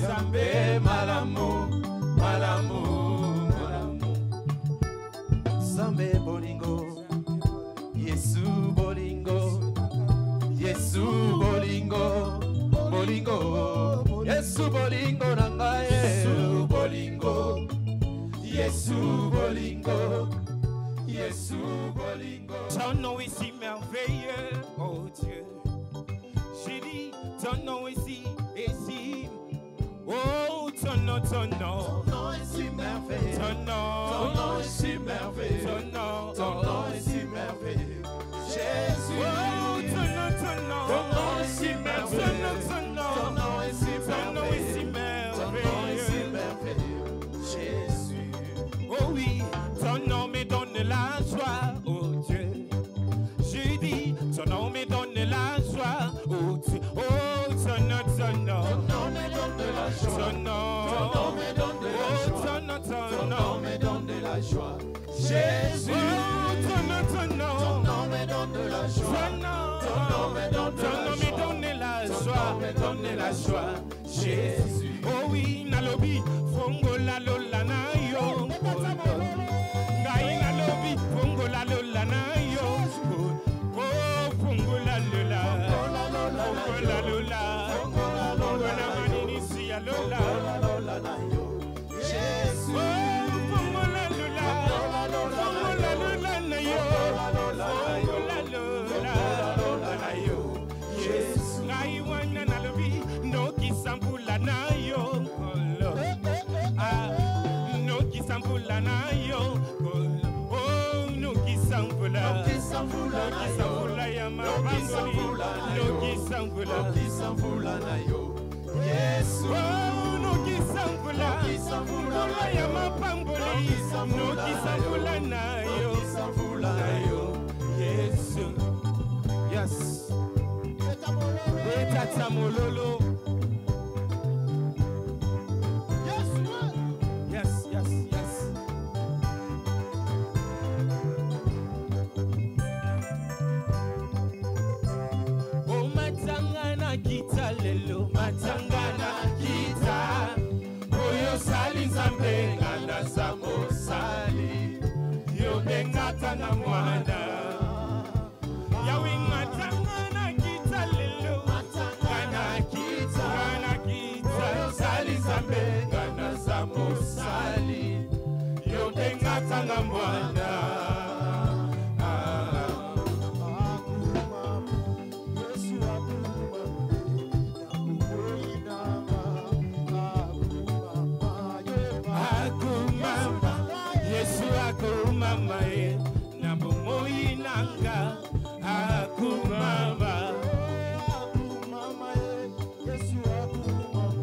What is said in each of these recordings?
Nzambe malamu, malamu, malamu. Nzambe bolingo, Yesu bolingo, Yesu bolingo, bolingo, Yesu bolingo nanga, Yesu bolingo, Yesu bolingo, Yesu bolingo. Ton nom est si merveilleux, oh Dieu. J'ai dit, ton nom est si, oh, ton nom est si merveilleux. Ton nom est si merveilleux. Ton nom est si merveilleux. Jésus. Oh, ton nom est si merveilleux. Ton nom est si merveilleux. Jésus. Oh oui, ton nom me donne la joie, oh Dieu. J'ai dit, ton nom me donne la joie, oh Dieu. Oh, ton nom me donne de la joie. Ton nom me donne de la joie. Ton nom me donne de la joie. Jésus. Oh, ton nom me donne de la joie. Ton nom me donne de la joie. me donne la joie. Jésus. Oh oui, nalobi, fongo la lola na yo. Ngai nalobi, fongo la lola na yo. Oh, fongo la lola. Fongo la lola. Fongo la manini si ya lola. Jésus. Oh, fongo la lola. Fongo la lola na yo. Fongo la lola na yo. Yes. Ngai wana nalobi, no kisambula na yo. No kisambula na yo. Oh, no kisambula. Kisambula ya mabangoli. No kisambula na yo. Yesu. Oh, no kisambula. Kisambula ya mabangoli. No kisambula na yo. Na yo. Yesu. Yes. Tata mololo. Yes, yes, yes. Oh, matangana kita lelo, matangana kita. Oyo sali Nzambe nganda samo sali. Yo bengata na mwana. Yawe matangana kita lelo, matangana kita. Oyo sali Nzambe nganda samo sali. Yo bengata na mwana. Mama e na bomoyi nanga akumama Yesu akumama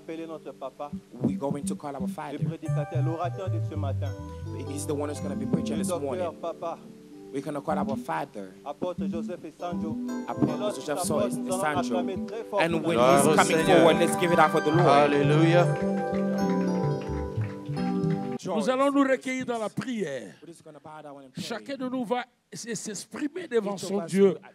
appeler notre papa, we're going to call our le Father. prédicateur, l'orateur de ce matin. He's the one who's going to be preaching Le this morning. docteur, papa, We're going to call our Father. apôtre Joseph et Sanjo. Apostle Joseph Nous allons Sancho. acclamer très fort And pour when notre he's Dieu. Gloire au coming Seigneur. forward, let's give it up for the Lord. Alléluia. Nous allons nous recueillir dans la prière. We're just going to bow down and pray. Chacun de nous va s'exprimer devant Each of son us Dieu will ask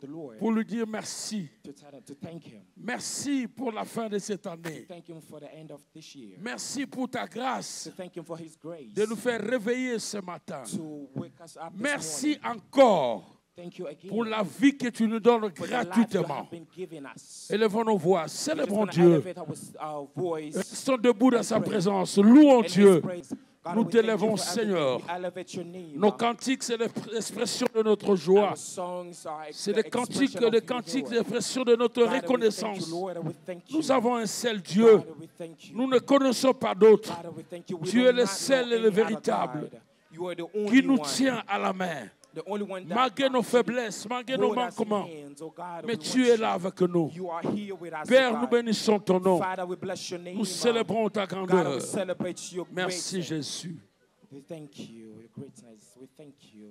the Lord pour lui dire merci. to thank Him. Merci pour la fin de cette année. To thank Him for the end of this year. Merci pour ta grâce To thank Him for His grace. de nous faire réveiller ce matin. To wake us up this Merci morning. encore Thank you again pour la vie que tu nous donnes for the life you gratuitement. have been giving us. Élevons nos voix, We're just célébrons gonna Dieu. elevate our voice. Restons debout dans sa présence. Louons and His Dieu. praise. God, Nous we thank you t'élèvons, for Seigneur. everything. We elevate your name. Nos cantiques, c'est l'expression de notre joie. Our songs are C'est the des cantiques, expression of des your cantiques, joy. l'expression de notre Father, we thank reconnaissance. you, Lord, we thank you. Nous avons un seul Dieu. Father, we thank you. Nous ne connaissons pas d'autre. Father, we thank you. We Tu do es le not seul know et le any other véritable God. You are the qui only nous one. tient à la main. The only one that Malgré nos actually faiblesses, malgré nos hold us in manquements. hands. Oh God, Mais we tu want es you. là avec nous. You are here with us, Père, oh nous God. bénissons ton nom. Father, we bless your name. Nous célébrons ta God, grandeur. we celebrate your Merci greatness. Jésus. We thank you, your greatness. We thank you.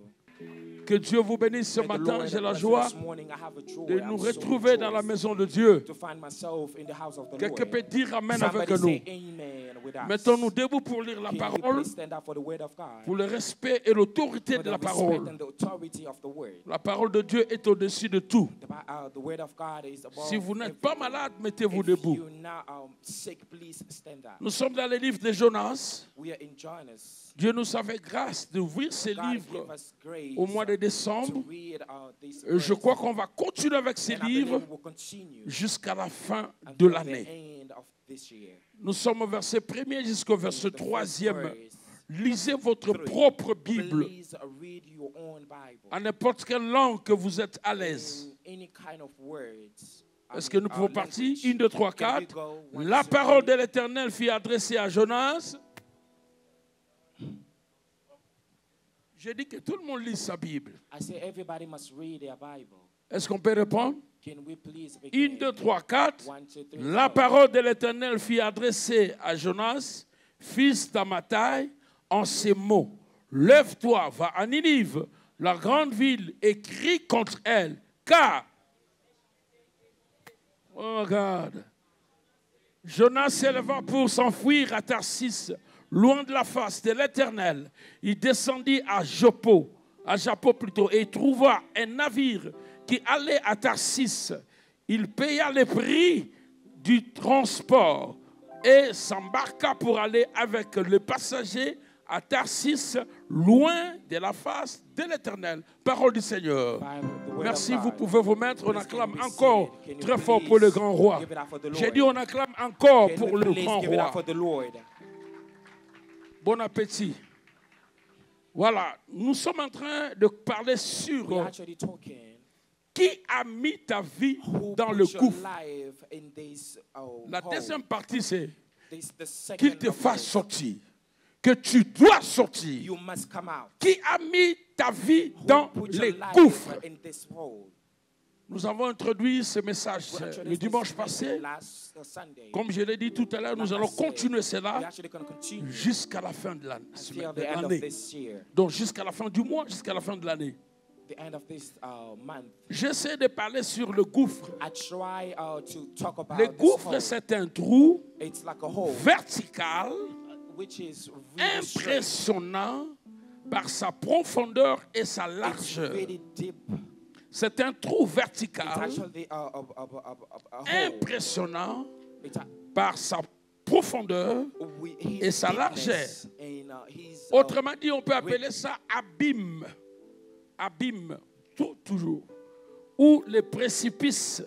Que Dieu vous bénisse ce May the matin. Lord J'ai la bless joie you this morning. I have a joy. de I'm nous so retrouver dans la rejoiced maison de Dieu. to find myself in the house of the Quelqu'un Lord. peut dire Amen avec Somebody nous. say amen with us. Mettons-nous debout pour lire la Can we parole, please stand up for the word of God? pour le respect et l'autorité For de the la respect parole. and the authority of the word. La parole de Dieu est au-dessus de tout. The word of God is above Si vous n'êtes pas everything. malade, mettez-vous If debout. you're not sick, please stand up. Nous sommes dans les livres de Jonas. We are in Jonas. Dieu nous a fait grâce d'ouvrir ces God livres gave us grace au mois de to décembre. read these Et je words. crois qu'on va continuer avec ces And I believe livres we will continue jusqu'à la fin de until the l'année. end of this year. Nous sommes au verset 1er jusqu'au verset The 3e. first verse. Lisez votre 3. propre Bible Please read your own Bible. en n'importe quelle langue que vous êtes à l'aise. In any kind of words. Est-ce que nous pouvons partir? 1, 2, 3, Can we 4. go? 1, La 2, parole 3. de l'Éternel fut adressée à Jonas. J'ai dit que tout le monde lit sa Bible. I say everybody must read their Bible. Est-ce qu'on peut répondre? Can we please 1, begin? 2, 3, 4. 1, 2, 3, La 4. parole de l'Éternel fut adressée à Jonas, fils d'Amattai, en ces mots. Lève-toi, va à Ninive, la grande ville, et crie contre elle, car... Oh, regarde. Jonas s'éleva pour s'enfuir à Tarsis, loin de la face de l'Éternel. Il descendit à Joppo plutôt, et trouva un navire qui allait à Tarsis. Il paya le prix du transport et s'embarqua pour aller avec les passagers à Tarsis, loin de la face de l'Éternel. Parole du Seigneur. Merci, vous pouvez vous mettre. On acclame encore très fort pour le grand roi. J'ai dit on acclame encore pour le grand roi. Bon appétit. Voilà, nous sommes en train de parler sur We're actually talking qui a mis ta vie who dans put le your gouffre. life in this La hole. deuxième partie, c'est The second qu'il te of fasse it, sortir, que tu dois sortir. you must come out. Qui a mis ta vie Who dans put your les life gouffres. in this hole. Nous avons introduit ce message We actually le dimanche listened passé. last Sunday. Comme je l'ai dit tout à l'heure, nous Like I allons said, continuer we're cela actually going to continue jusqu'à la fin de until the end of l'année. this year, Donc jusqu'à la fin du mois, jusqu'à la fin de l'année. the end of this month. J'essaie de parler sur le gouffre. I try to talk about Le this gouffre, hole. c'est un trou It's like a hole, vertical, which is really straight. impressionnant par sa profondeur et sa It's largeur. really deep. C'est un trou It's vertical, actually a hole. impressionnant It's par sa profondeur. his et sa deepness and his, Autrement dit, on peut appeler ça abîme. Abîme, toujours. Ou les précipices,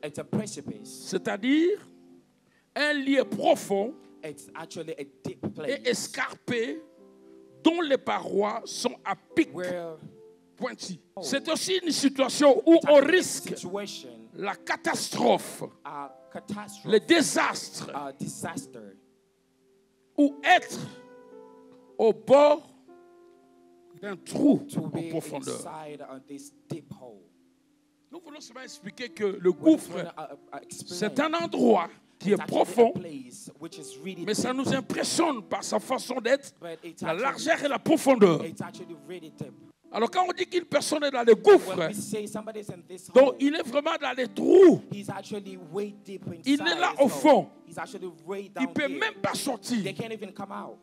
it's a precipice. c'est-à-dire un lieu profond It's actually a deep place et escarpé dont les parois sont à pic where pointu. C'est aussi une situation où it's on actually a risque situation, la catastrophe, a catastrophe, le désastre, a disaster, ou être au bord d'un trou to en be profondeur. inside this deep hole. Nous voulons seulement expliquer que le We're just gouffre, gonna, explain c'est un endroit qui est profond, place which is really mais ça deep, nous impressionne par sa façon d'être, but it's la actually, largeur et la profondeur. it's actually really deep. Alors quand on dit qu'une personne est dans les gouffres, When we say somebody's in this donc hole, il est vraiment dans les trous, he's actually way deep inside. il est là this au hole. fond, He's actually way il down ne peut here. même pas sortir. They can't even come out.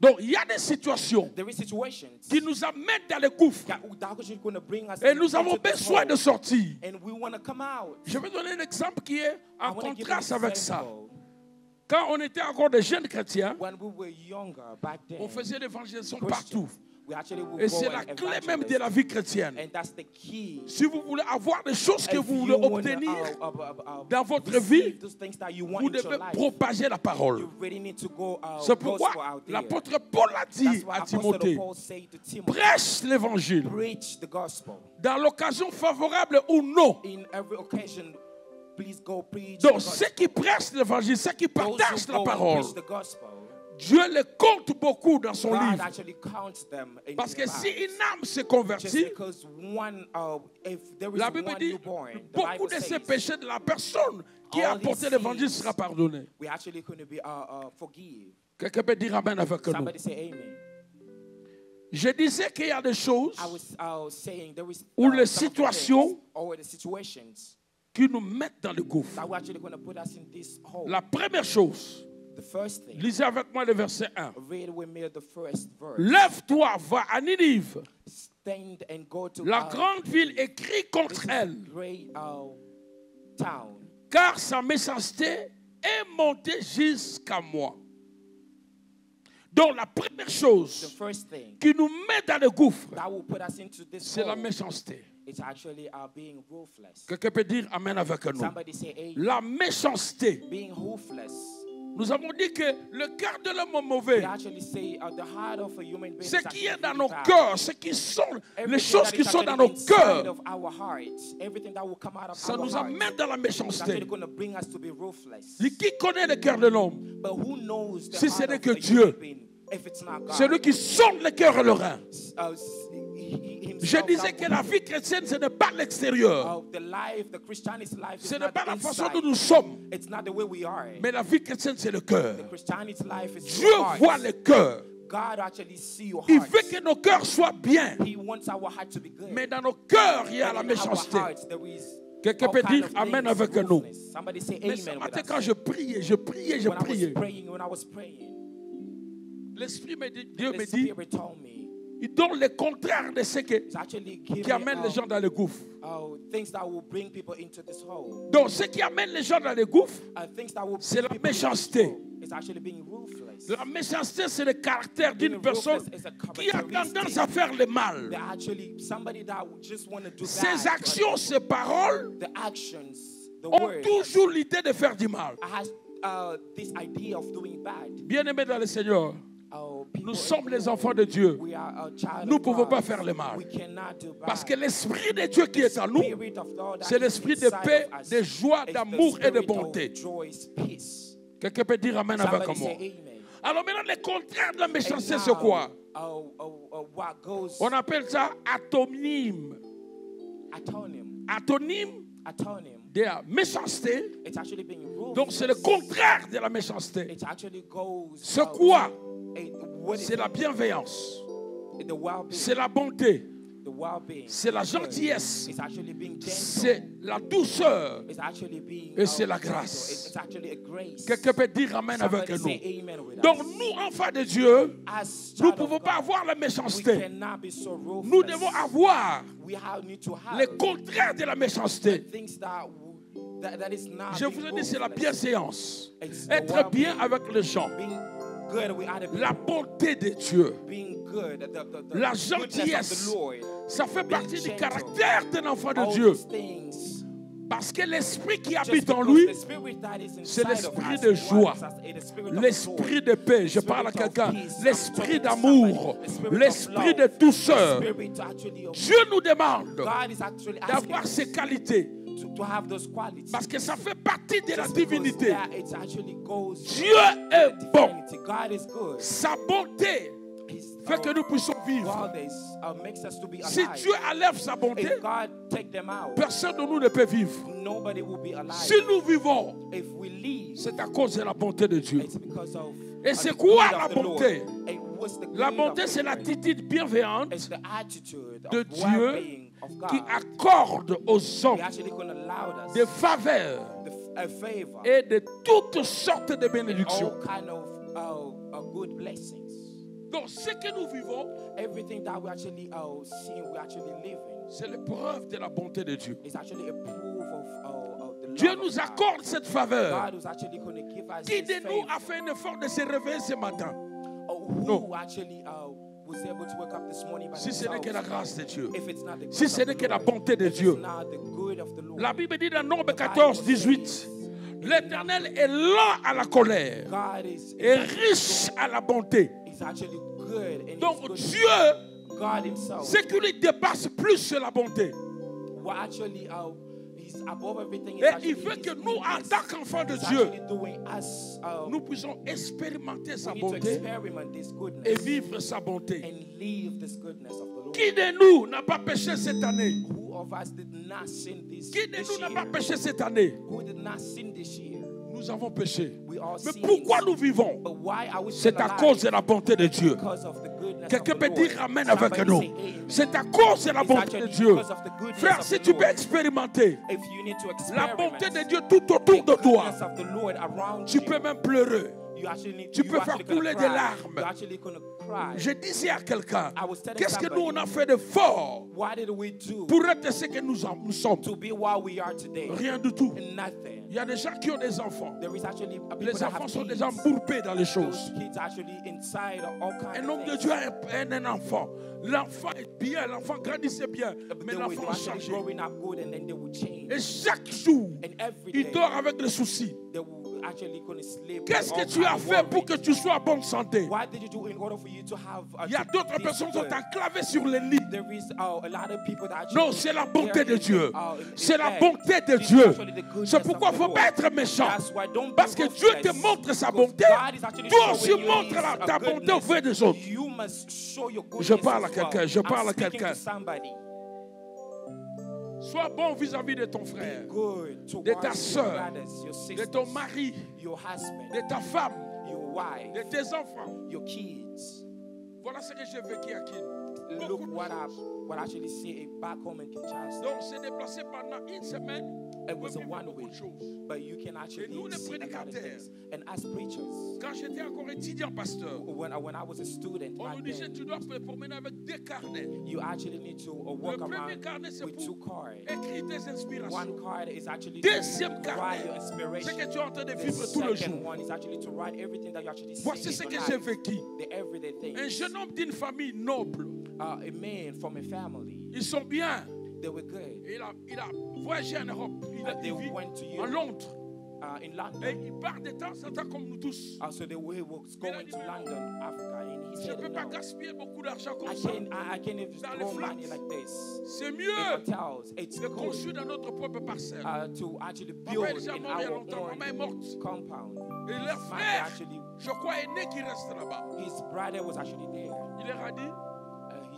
Donc il y a des situations There is situations qui nous amènent dans les gouffres that are going to bring us et nous into avons this besoin hole, de sortir. and we want to come out. Je vais donner un exemple qui est en I want to give contraste an avec ça. example. Quand on était encore des jeunes chrétiens, When we were younger back then, on faisait l'évangélisation Christians, partout. we actually would Et go c'est and la clé evangelize. même de la vie chrétienne. And that's the key. Si vous voulez avoir des choses que If vous you voulez wanna, obtenir receive dans votre vie, those things that you want vous in your devez life, propager la parole. you really need to go C'est gospel pourquoi out there. l'apôtre Paul a That's dit why à Apostle Timothée, Paul said to Timothy, prêche l'évangile preach the gospel. dans l'occasion favorable ou non. In every occasion, please go preach the Donc gospel. ceux qui prêchent l'évangile, ceux qui Those partagent who la go and parole, preach the gospel, Dieu les compte beaucoup dans son God livre. actually counts them in Parce que their si lives. une âme se Just convertit, because one, if there is la Bible one dit, newborn, the beaucoup Bible de ces says, péchés de la personne qui a all apporté these l'évangile sins sera pardonné. we actually going to be forgive. Quelqu'un peut dire Amen avec nous. Somebody say amen. Je disais qu'il y a des choses I was saying there is Ou les some of the situations things or the situations qui nous mettent dans le gouffre. that we're actually going to put us in this hole. La première chose, The first thing, lisez avec moi le verset 1. read with me the first verse. Lève-toi, va à Ninive, Stand and go to la grande ville, et crie this contre is elle, a great town, car sa méchanceté est montée jusqu'à moi. Donc la première the chose first thing qui nous met dans le gouffre, that will put us into this c'est la hole, méchanceté. it's actually being ruthless. Quelqu'un peut dire Amen avec nous. Somebody say amen. La méchanceté. Being ruthless. Nous avons dit que le cœur de l'homme est We mauvais. actually say the heart of a human being Ce is qui actually est dans really nos bad. cœurs, ce qui sont les Everything choses that qui is sont dans actually nos inside cœurs, of our hearts, everything that will come out of ça our nous hearts, amène dans la is méchanceté. actually going to bring us to be ruthless. Qui connaît le cœur de l'homme? But who knows the Si heart ce n'est of que a Dieu. human being if it's not God? Celui qui sonde le cœur et le rein. Himself, Je disais God que will la know. vie chrétienne, ce n'est pas l'extérieur. The Christianity life Ce is n'est not pas the la façon inside. dont nous sommes. It's not the way we are. Mais la vie chrétienne, c'est le cœur. The Christianity life is Dieu your heart. voit le cœur. God actually see your Il heart. veut que nos cœurs soient bien. He wants our heart to be good. Mais dans nos cœurs, il y a And la in our méchanceté. hearts, there is Quelqu'un all peut kind dire of Amen things, avec nous. ruthless. Somebody say Mais ce amen with matin, us. quand je priais, When I was praying, l'Esprit me dit, Dieu the me dit, Spirit told me il donne le contraire de ce to actually give qui amène me, les gens dans le gouffre. things that will bring people into this hole. Donc, ce qui amène les gens dans le gouffre, Things that will c'est bring la people into this méchanceté. hole. It's actually being ruthless. La méchanceté, c'est le caractère d'une Being personne ruthless is a qui a characteristic. tendance à faire le mal. They're actually somebody that would just want to do Ses bad. actions, ses paroles The actions, the ont words, toujours l'idée de faire du mal. has this idea of doing bad. Bien-aimés dans le Seigneur, People nous in sommes les the enfants de Dieu. We are a child Nous ne of pouvons God. pas faire le mal. We cannot do bad. Parce que l'Esprit de Dieu qui est en nous, Spirit of God that c'est is l'esprit de inside paix, of us de joie, is the d'amour et de spirit of bonté. joy, peace. Quelqu'un peut dire Amen avec Somebody moi. say amen. Alors maintenant, le contraire de la And méchanceté, now, c'est quoi? what goes On appelle ça atonyme. atonym. Atonyme de la méchanceté. It's actually being ruthless. Donc c'est le contraire de la méchanceté. It actually goes. C'est quoi? What is C'est la bienveillance. the well-being? C'est la bonté. The well-being. C'est la gentillesse. It's actually being gentle. C'est la douceur. It's actually being, Et c'est la gentle. grâce. It's actually a grace. Quelqu'un peut dire Amen avec Somebody say nous. amen with Donc us. nous, enfants de Dieu, As nous ne child pouvons of pas God, avoir la we méchanceté. cannot be so ruthless. Nous devons avoir Need to have le contraire de la méchanceté. things that is not Je being vous ai dit, c'est la ruthless. bienséance. It's the Être well-being. bien avec les gens. Being good with other people. La bonté de Dieu. Being good. The La goodness gentillesse. of the Lord. Ça fait Being partie du gentle. caractère d'un enfant de All Dieu. these things. Parce que l'esprit qui Just habite en because lui, the spirit that is inside c'est of l'esprit us de joie, dwells us, the spirit of l'esprit joy, de paix. Je the parle à spirit of quelqu'un. peace, L'esprit I'm talking to d'amour, somebody, the spirit of l'esprit de love, douceur. the spirit actually of- Dieu nous demande God is actually d'avoir asking ces qualités. to have those qualities. Parce que ça fait partie de la Just because divinité. it actually goes Dieu est with bon. divinity. God is good. Sa bonté fait que nous puissions vivre. fathers makes us to be Si alive. Dieu enlève sa bonté, If God take them out, personne de nous ne peut vivre. nobody will be alive. Si nous vivons, If we leave, c'est à cause de la bonté de Dieu. it's because of Et the c'est good quoi of la the Lord. bonté? And what's the La good bonté, of c'est the Lord? l'attitude bienveillante It's the attitude de of Dieu well-being of qui God. accorde aux He hommes actually going to allow us des faveurs a favor, et de toutes sortes de bénédictions. all kind of good blessings. Donc, ce que nous vivons, Everything that we actually seeing, we actually living, c'est l'épreuve de la bonté de Dieu. is actually a proof of the Dieu love nous of God. accorde cette faveur. God was actually going to give us Qui His de nous favor. a fait un effort de se réveiller ce matin? Who No. actually was able to wake up this morning by Si ce n'est que la grâce de Dieu. If it's not the Si grace ce of n'est the que la Lord, bonté de if Dieu. it's not the good of the Lord. La Bible dit dans Nombre 14, 18, l'Éternel est lent à la colère God is et riche à la bonté. actually good, and Donc He's good. Dieu, God Himself, ce qui lui dépasse plus que la bonté. what actually He's above everything. Et il veut que nous, en tant qu'enfants de Dieu, doing us, nous puissions expérimenter sa we need to bonté experiment this goodness et vivre sa bonté. and live this goodness of the Lord. Qui de nous n'a pas péché cette année? Who of us did not sin this Qui de this nous n'a pas year? péché cette année? Who did not sin this year? Nous avons péché. We all Mais sinned. pourquoi nous vivons? But why are we C'est still à alive? cause de la bonté de Dieu. Because of the goodness Quelqu'un of the peut Lord. dire Amen avec Somebody nous. say amen. C'est à cause de la It's bonté actually de Dieu. because of the goodness Frère, of si the tu peux Lord. expérimenter If you need to la experiment bonté de Dieu tout autour de the toi, goodness of the Lord around tu you, peux même pleurer. you actually need, tu you peux actually faire gonna couler cry. des larmes. You're actually gonna cry. Je disais à quelqu'un, I was telling qu'est-ce que nous somebody, on a fait de fort what did we do pour être ce que nous sommes? to be what we are today? Rien du tout. Nothing. Il y a des gens qui ont des enfants. There is actually people Les that enfants have sont kids. déjà embourbés dans les Those choses. kids are actually inside all kinds Un of homme de things. Dieu a un enfant. L'enfant est bien, l'enfant grandissait bien, mais They were l'enfant a actually changé. growing up good, and then they will change. Et chaque jour, And every il day, dort avec des soucis. they will actually gonna sleep. Qu'est-ce with que all tu as kind of fait pour worry. que tu sois en bonne santé? What did you do in order for you to have Il y a to d'autres be personnes qui sont good? enclavées sur les lits. There is a lot of people that actually Non, c'est la bonté they're de Dieu. in C'est la bed. bonté de This is Dieu. actually the goodness C'est of pourquoi il the ne faut Lord. pas être méchant. That's why don't be Parce que Dieu te ruthless. montre sa Because bonté. God is actually Toi aussi showing you montre His, ta bonté goodness. auprès des autres. You must show your goodness Je parle à as well. quelqu'un, je parle à I'm speaking quelqu'un. to somebody. Sois bon vis-à-vis de ton Be frère, good towards de ta your sœur, brothers, your de sisters, ton mari, your husband, de ta femme, your wife, de tes enfants. your kids. Voilà ce que j'ai vécu à Kin. Look what I actually see back home in Kinshasa. Donc, c'est déplacé pendant une semaine. It On was peut a vivre one beaucoup way, de choses. but you can actually nous, les see a lot of prédicateurs, things. And as preachers, Quand j'étais encore étudiant pasteur, when I was a student, on back nous disait then, tu dois te promener avec deux carnets. you actually need to walk Le premier around carnet, c'est with pour two cards. écrire tes One inspirations. card is actually Deuxième to write carnet, your c'est inspiration. que tu es en train de The vivre tout le second jour. one is actually to write everything that you actually see Voici in ce your que life, j'ai vécu. the everyday things. Un jeune homme d'une famille noble. A man from a family, Ils sont bien. they were good. Il a voyagé en Europe. They Il vit went to en Europe, Londres. in Et London. il part de temps en temps comme nous tous. So they was going to London, Africa, and he Je ne said, peux pas no, gaspiller beaucoup d'argent I comme ça. can't even Dans les throw flats. money like this. C'est In mieux hotels, it's de good construire dans notre propre parcelle. to actually Papa build est déjà in mort il y a our longtemps. Maman est own morte. compound. Et leur My frère, actually, je crois, aîné qui reste là-bas. his brother was actually there. Il leur a dit,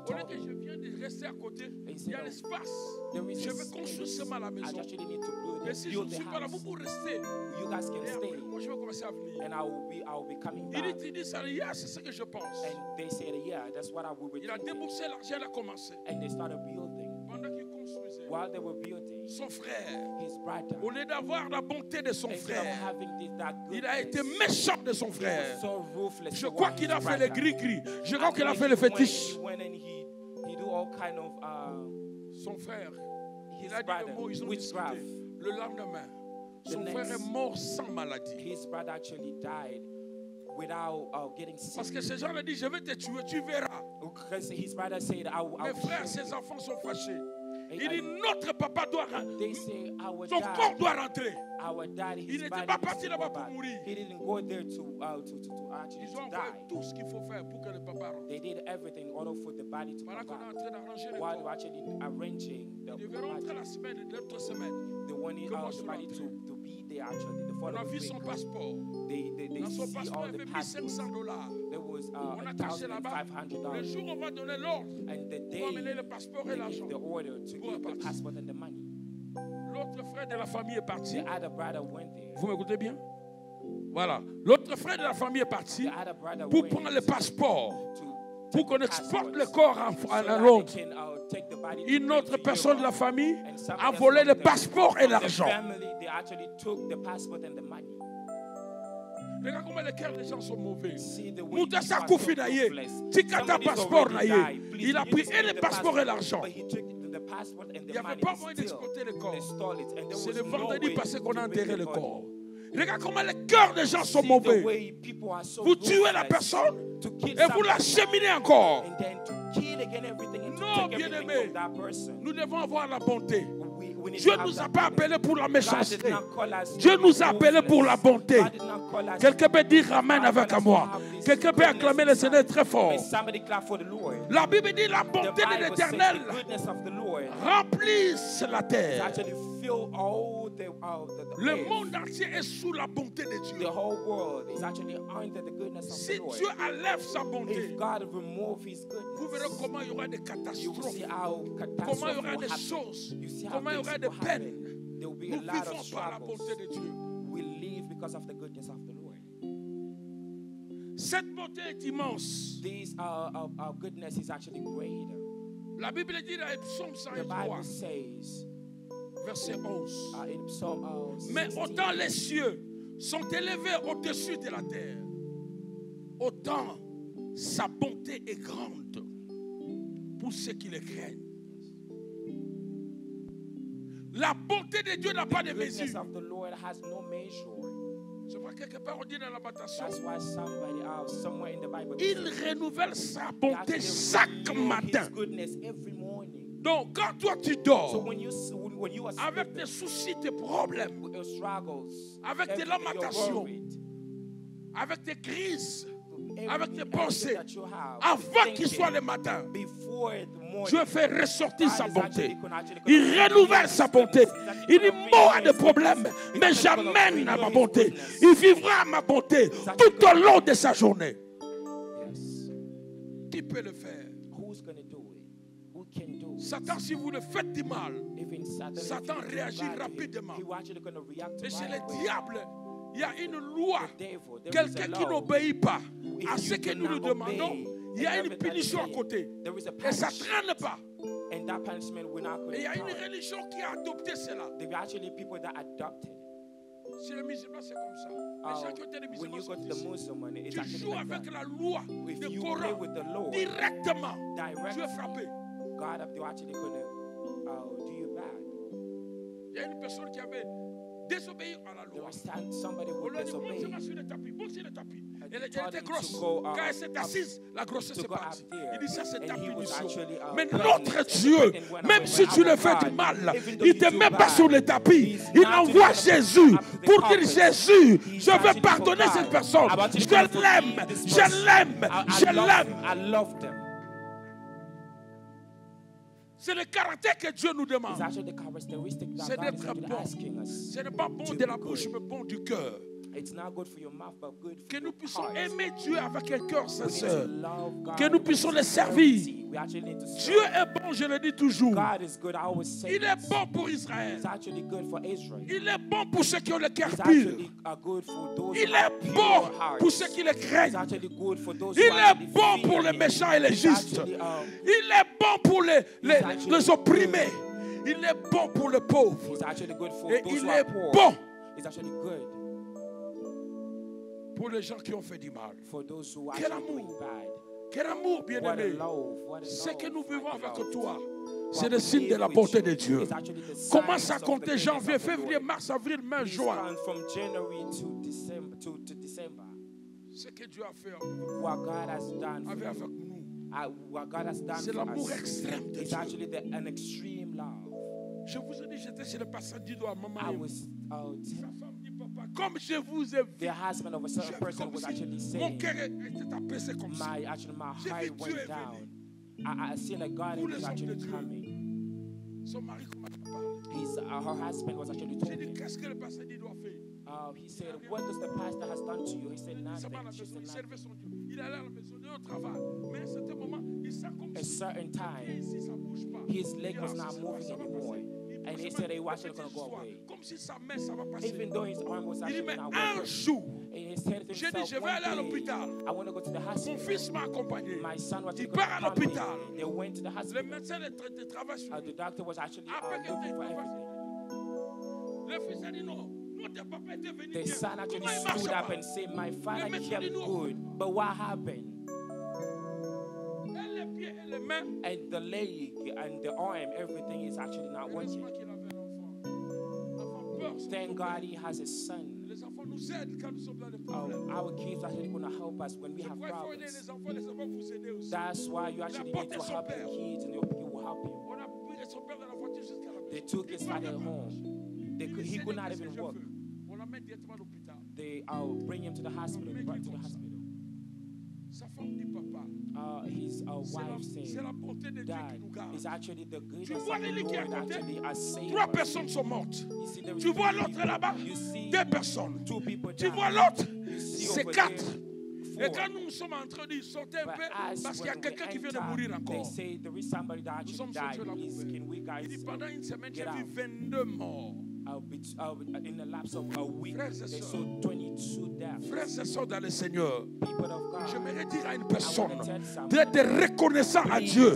He au lieu told que je him, viens de rester à côté, il y said, a no, l'espace. there is Je a vais construire space. seulement la I maison. actually need to build, Et si je ne build the suis pas là, vous house. pouvez rester. You guys can Et après, stay, moi, je vais commencer à venir. and I will be coming Il back. dit ça, c'est ce que je pense. And they said, yeah, that's what I will be Il a doing. déboursé l'argent, il a commencé. And they started building. Pendant qu'il construisait, While they were building, son frère, his brother, au lieu d'avoir la bonté de son instead of frère, having that il a été goodness, méchant de son he was frère. so ruthless Je toward crois qu'il a his fait les brother. gris-gris. Je crois qu'il a And fait le he went- fétiche. He went and he do all kind of Son frère, his il a dit brother, le mot, ils ont witchcraft. discuté. Le lendemain, son The frère next- est mort sans maladie. His brother actually died without getting sick. Parce que ces gens ont dit, je vais te tuer, tu verras. Because his brother said, I Mes will frères, show you. ses enfants sont fâchés. And Il dit, notre papa doit rentrer. They say, our Son corps dad, doit rentrer. our dad, Il his n'était body pas needs parti to là-bas go pour back. mourir. He didn't go there to actually Ils ont to envoyé die. tout ce qu'il faut faire pour que le papa rentre. They did everything in order for the body to Voilà come qu'on est en back. train d'arranger le While they were corps. actually arranging the Il devait rentrer la body, semaine, l'autre semaine. they wanted Comment the sont body rentrés? to be they actually, the On a following vu week, son passeport. they Dans son see passeport, all il the avait mis passports. $500. There was On a taché là-bas. Le $1,500. jour où on va donner l'ordre And the pour day amener le passeport et they l'argent, gave the order to Pour give the repartir. passport and the money, l'autre frère de la famille est parti. the other brother went there. Vous m'écoutez bien? Voilà. L'autre frère de la famille est parti The other brother pour went prendre le passeport, to pour qu'on take the exporte passports le corps so à that Londres. they can, take the body to Une bring autre to personne de la Europe. famille And somebody a else volé from le the- passeport et from the l'argent. family, they actually took the passport and the money. Regarde comment les cœurs des gens sont mauvais. See the way Mouta people are so Sakoufi naye, ruthless. Tikata Somebody's passeport already naye. died. Please, Il a can you pris just et give le the passeport et l'argent. But he took the passport and Il the n'y avait money pas and moyen still d'exporter le corps. they stole it. And there C'est was le no vendredi way passé qu'on a to bring enterré the le body. corps. Regarde comment les cœurs des gens sont See the mauvais. way people are so Vous tuez la ruthless personne to kill et vous la somebody cheminez encore. and then to kill again everything and to Non, take everything bien-aimé. from that person. Nous devons avoir la bonté. We need Dieu to have ne nous a that pas goodness. appelés pour la God did méchanceté. not call us Dieu to nous be a appelés pour la ruthless. bonté. God did not call us Quelqu'un to peut be dire ruthless. Amen God avec called us moi. to have this Quelqu'un peut goodness acclamer le inside. Seigneur très fort. May somebody clap for the Lord. La Bible dit la The bonté de Bible says l'Éternel the goodness of the Lord remplisse la is terre. actually fill all the Le earth. monde entier est sous la bonté de The Dieu. whole world is actually under the goodness of Si the Lord. Dieu enlève sa bonté, If God remove His vous verrez goodness, comment il y aura des you will catastrophes, see how comment il y catastrophe aura will des happen. choses, You see how comment il y things aura will des happen. peines. There will be Nous a lot of vivons par la struggles. bonté de Dieu. We live because of the goodness of the Lord. Cette bonté est immense. This our goodness is actually great. La Bible dit dans Psaume The 103, Bible says verset 11. in Psalm Mais 16, autant les cieux sont élevés au-dessus de la terre, autant sa bonté est grande pour ceux qui le craignent. La bonté de Dieu n'a pas de the goodness mesure. of the Lord has no measure. C'est vrai, quelque part on dit dans la lamentation, That's why somewhere in the Bible, il renouvelle sa bonté chaque matin. His goodness every morning. Donc quand toi tu So dors, when you are avec tes soucis, tes problèmes, with your struggles, avec tes everything you're lamentations, worried, avec tes crises, everything- avec tes everything pensées, that you have, avant qu'il thinking, soit le matin, before the morning, Dieu fait ressortir God sa is bonté. actually actually Il gonna renouvelle renew sa His bonté. goodness. He's actually Il dit, gonna mort renew de His problème, goodness. He's mais actually gonna j'amène à renew ma His bonté. goodness. Il vivra à ma bonté tout au long de sa journée. Yes. Qui peut le faire? Who's going to do it? Who can do it? Satan, si vous le faites du mal, Even Satan, Satan if you do réagit bad to him, rapidement. he will actually going to react et chez right le away. diable, il y a une loi. The devil, there is Quelqu'un a qui law. n'obéit pas If à you ce que do nous lui not demandons, obey il y a une everything punition à that côté. there is a Et ça ne punishment, traîne pas. and that punishment will not Et il y a une come. religion qui a adopté cela. There are actually people that adopted. Chez les musulmans, c'est comme ça. Les gens qui ont été les When musulmans you go sont to the ici. Muslim one, it's Tu actually joues like avec that. la loi If du you play Coran with the Lord directement. Tu es directly, frappé. God, they're actually going to do you bad. Il y a une personne qui avait désobéi à la There loi. was somebody On who lui a dit, monte disobeyed. seulement sur le tapis, monte sur le tapis. Elle told était him to grosse. go, Quand elle s'est assise, la grossesse to est go partie. up there. Il dit, ça c'est ta And he was punition. actually, Mais pregnant. notre And Dieu, pregnant when même I si went tu le out fais of du God, mal, even though il you ne te do met pas bad, sur le tapis. he's Il not envoie taking up Jésus to the pour dire, carpet. Jésus, He's je vais actually pardonner for cette God. personne. I'm actually Je gonna forgive l'aime, this je person. l'aime, je l'aime. I love them. C'est le caractère que Dieu nous It's demande. actually the characteristic C'est that God is d'être actually bon. asking us. Ce n'est pas bon to de be la bouche, good. mais bon du cœur. It's not good for your mouth, but good for Que nous your puissions heart. aimer Dieu avec un cœur We need to sincère. love God Que nous with puissions le sincerity. servir. We actually need to serve. Dieu est bon, je le dis toujours. God is good. I always say Il est this. bon pour Israël. It's actually good for Israel. Il est bon pour ceux qui ont le cœur It's pur. actually good for those Il who have est pure bon hearts. pour ceux qui le It's craignent. actually good for those Il who est actually bon fear pour les Him. méchants et les It's justes. actually, Il est bon pour les actually opprimés. Il est bon pour les pauvres. It's actually good for Et those il who est are poor. bon It's actually good pour les gens qui ont fait du mal. for those who Quel actually doing amour. bad. Quel amour, What a bien-aimé. love. What a Ce que love. nous vivons What a avec love. toi, What c'est le we signe de live la with bonté you de Dieu. is actually the Commence signs à of the compter goodness janvier, of the février, Lord. mars, avril, mai, Please juin. count from January to December. To December. Ce que Dieu a fait What God has done for avec you. nous, What God has done c'est for l'amour us. extrême de It's Dieu. actually an extreme love. Je vous ai dit, j'étais chez le pasteur Dido à maman. I was Sa femme dit, papa, comme je vous ai vu, the husband of a certain j'ai- person comme was si actually mon saying, cœur était apaisé comme ça. my J'ai heart vu Dieu went est down. I seen that God Tous les was hommes de actually Dieu. coming. Son mari commence à parler. Her husband was actually J'ai talking. dit, qu'est-ce que le pasteur Dido a fait? He said, what does the pastor has done to you? He said, Ça va à la nothing. She maison, said, il nothing. servait son Dieu. Il allait à la maison, il allait au travail. Mais à un certain moment, il sent comme A si certain time, ici, ça bouge pas. his leg Il dit, was ah, not ça moving va anymore. passer. Il And he pousse said même he wasn't petite going to go histoire, away. comme si sa main, ça va passer. Even though his arm was Il dit, actually mais not un working. jour, And he said to j'ai dit, himself, je vais one aller à day, l'hôpital. I want to go to the Mon hospital. fils m'a accompagné. My son was Il going to part à accompany me. l'hôpital. They went to the Le hospital. médecin de travail sur The lui. doctor was actually Après que looking for tu everything. le fils a dit non. Non, ton papa était venu The bien. son actually Comment il marche stood up pas? and said, my father médecin kept dit non. good. But what happened? Et les pieds et les mains. And the leg and the arm, everything is actually not working. Heureusement qu'il avait un enfant. L'enfant peur. Thank God he has a son. Les enfants nous aident quand nous sommes dans des problèmes. Our kids are actually going to help us when we have Pourquoi il faut aider problems. les enfants vous aider aussi. That's why you actually need to help your kids and your people will help you. On a pris son père dans la voiture jusqu'à la They maison. took his father home. He could not even walk. On l'amène directement à l'hôpital. They bring him to the hospital. Brought to the hospital. Sa femme dit papa. His wife C'est said, la bonté de Dieu qui Dad, nous garde. it's actually the goodness Tu of vois the Lily qui est à Lord côté? actually has saved 3 us. personnes sont mortes. You see, there is Tu vois three l'autre people. là-bas? You see 2 personnes. 2 people Tu died. vois l'autre? You see C'est over 4. there, Et 4. quand nous sommes en train de sauter un But peu, as parce qu'il y a when quelqu'un qui we vient de enter, mourir they encore. say there is somebody that Nous actually sommes died. sortis de la Please, poubelle. can we Il guys dit pendant une semaine, j'ai get vu out? 22 morts. In the lapse of a week, Frères et they sœurs. saw 22 deaths. Frères et sœurs dans le Seigneur, People of God, j'aimerais dire à une personne I wanna tell someone, d'être reconnaissant à Dieu,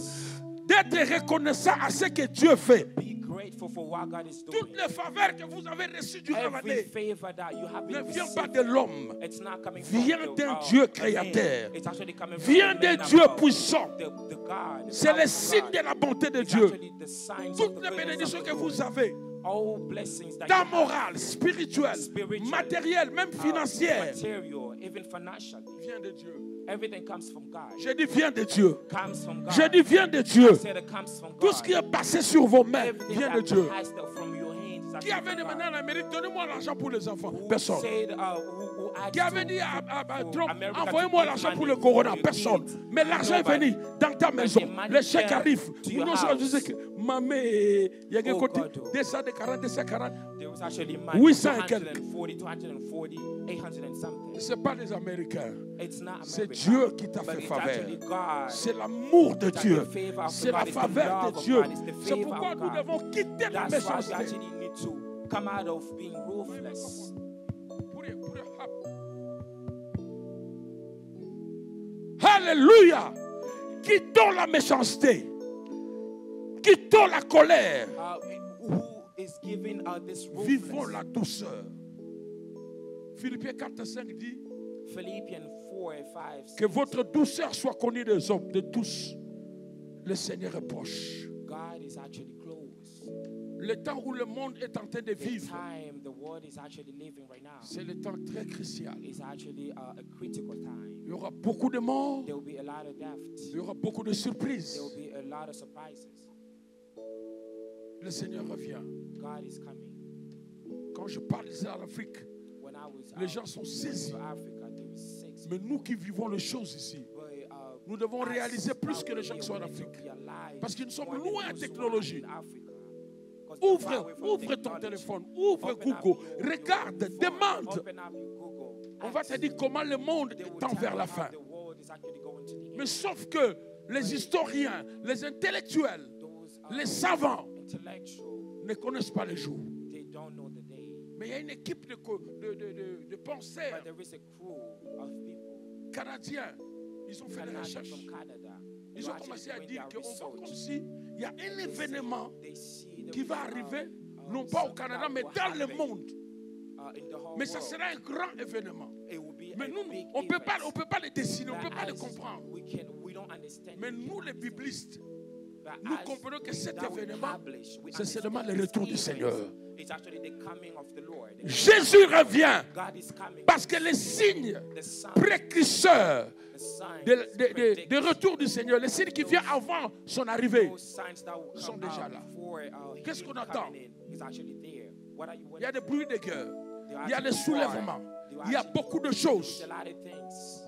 d'être reconnaissant à ce que Dieu fait. be grateful for what God is doing. Toutes les faveurs que vous avez reçues durant Every l'année favor that you have ne been vient pas received, de l'homme, it's not coming vient from d'un the, Dieu a man. créateur, It's actually coming from vient the d'un man Dieu above. puissant. The God, the C'est power le of signe God. de la bonté de It's Dieu. actually the signs of Toutes the les goodness bénédictions of que the vous Lord. avez, All blessings that tant you have, morales, spirituelles, Spiritual, matérielles, même financières, material, even financially, vient de Dieu. everything comes from God. Je dis vient de Dieu. Comes from God. Je dis vient de Dieu. I said it comes from Tout God. ce qui est passé sur vos mains Everything vient de that Dieu. passed from your hands is Qui actually avait from demandé God. en Amérique, donnez-moi l'argent pour les enfants? Who Personne. said, who asked Qui avait to- dit à for Trump, America to envoyez-moi give l'argent pour money le corona? for your Personne. kids? Mais l'argent est Nobody. venu dans ta maison. the money Le chèque came arrive. to Nous your nous house. disons que maman, il y a un Oh, côté God. 240, 240. There was actually money, 800 et quelques. 240, 240, 800 and something. Ce n'est pas les Américains. It's not C'est America, Dieu qui t'a but fait it's faveur. actually God. C'est l'amour de It's Dieu. the favor of C'est God. la It's the faveur love de of Dieu. God. It's the C'est favor pourquoi of nous God. devons quitter la That's why we méchanceté. actually need to come out of being ruthless. Alléluia. Quittons la méchanceté. Quittons la colère. Who is giving this Vivons ruthless? la douceur. Philippiens 4, 5 dit Philippians 4 and 5 que votre douceur soit connue des hommes, de tous. Le Seigneur est proche. God is actually close. Le temps où le monde est en train de The vivre, time the world is actually living right now c'est le temps très crucial. is actually a critical time. Il y aura beaucoup de morts, There will be a lot of deaths. il y aura beaucoup de There surprises. will be a lot of surprises. Le Seigneur revient. God is coming. Quand je parle ici en Afrique, When I was les gens sont saisis. to Africa, there was 6. Mais nous qui vivons les choses ici, But, nous devons us réaliser plus que les gens out qui sont en here, we need Afrique. to realize Parce que nous sommes more than loin de those technologie. who are in Africa. 'Cause they're far away from Ouvre ton technology. téléphone, ouvre Open up Google, your regarde, phone, demande. open up your Google. On va Ask. te dire comment le monde They will tend tell vers you la how fin. the world is actually going to the Mais end. sauf que les historiens, les intellectuels, Those les savants intellectual, ne connaissent pas les jours. they don't know the day. Mais il y a une équipe de penseurs But there is a crew of people, canadiens. Ils ont fait des Canadians recherches. from Canada. Ils who ont actually commencé à doing dire their qu'on voit comme research. si il y a un événement They see the qui va result, arriver, non pas au something Canada, that mais will dans le happen, monde. In the whole Mais ça world. sera un grand événement. It will be Mais a nous, big on ne peut event. pas le dessiner, on ne But peut pas le as comprendre. we don't understand Mais it. nous, les biblistes, But nous as comprenons que cet that we événement, publish, we c'est seulement understand le retour this du Seigneur. event. It's actually the coming of the Lord. Jésus revient God is coming. parce que les signes The sign, précurseurs the signs de predict retour du Seigneur, les signes qui viennent avant son arrivée, those signs that will sont come déjà out là. before, Qu'est-ce him qu'on attend? coming in is actually there. What are you il y a des waiting bruits de guerre, for? il y a des soulèvements, il y a beaucoup de There's choses. a lot of things.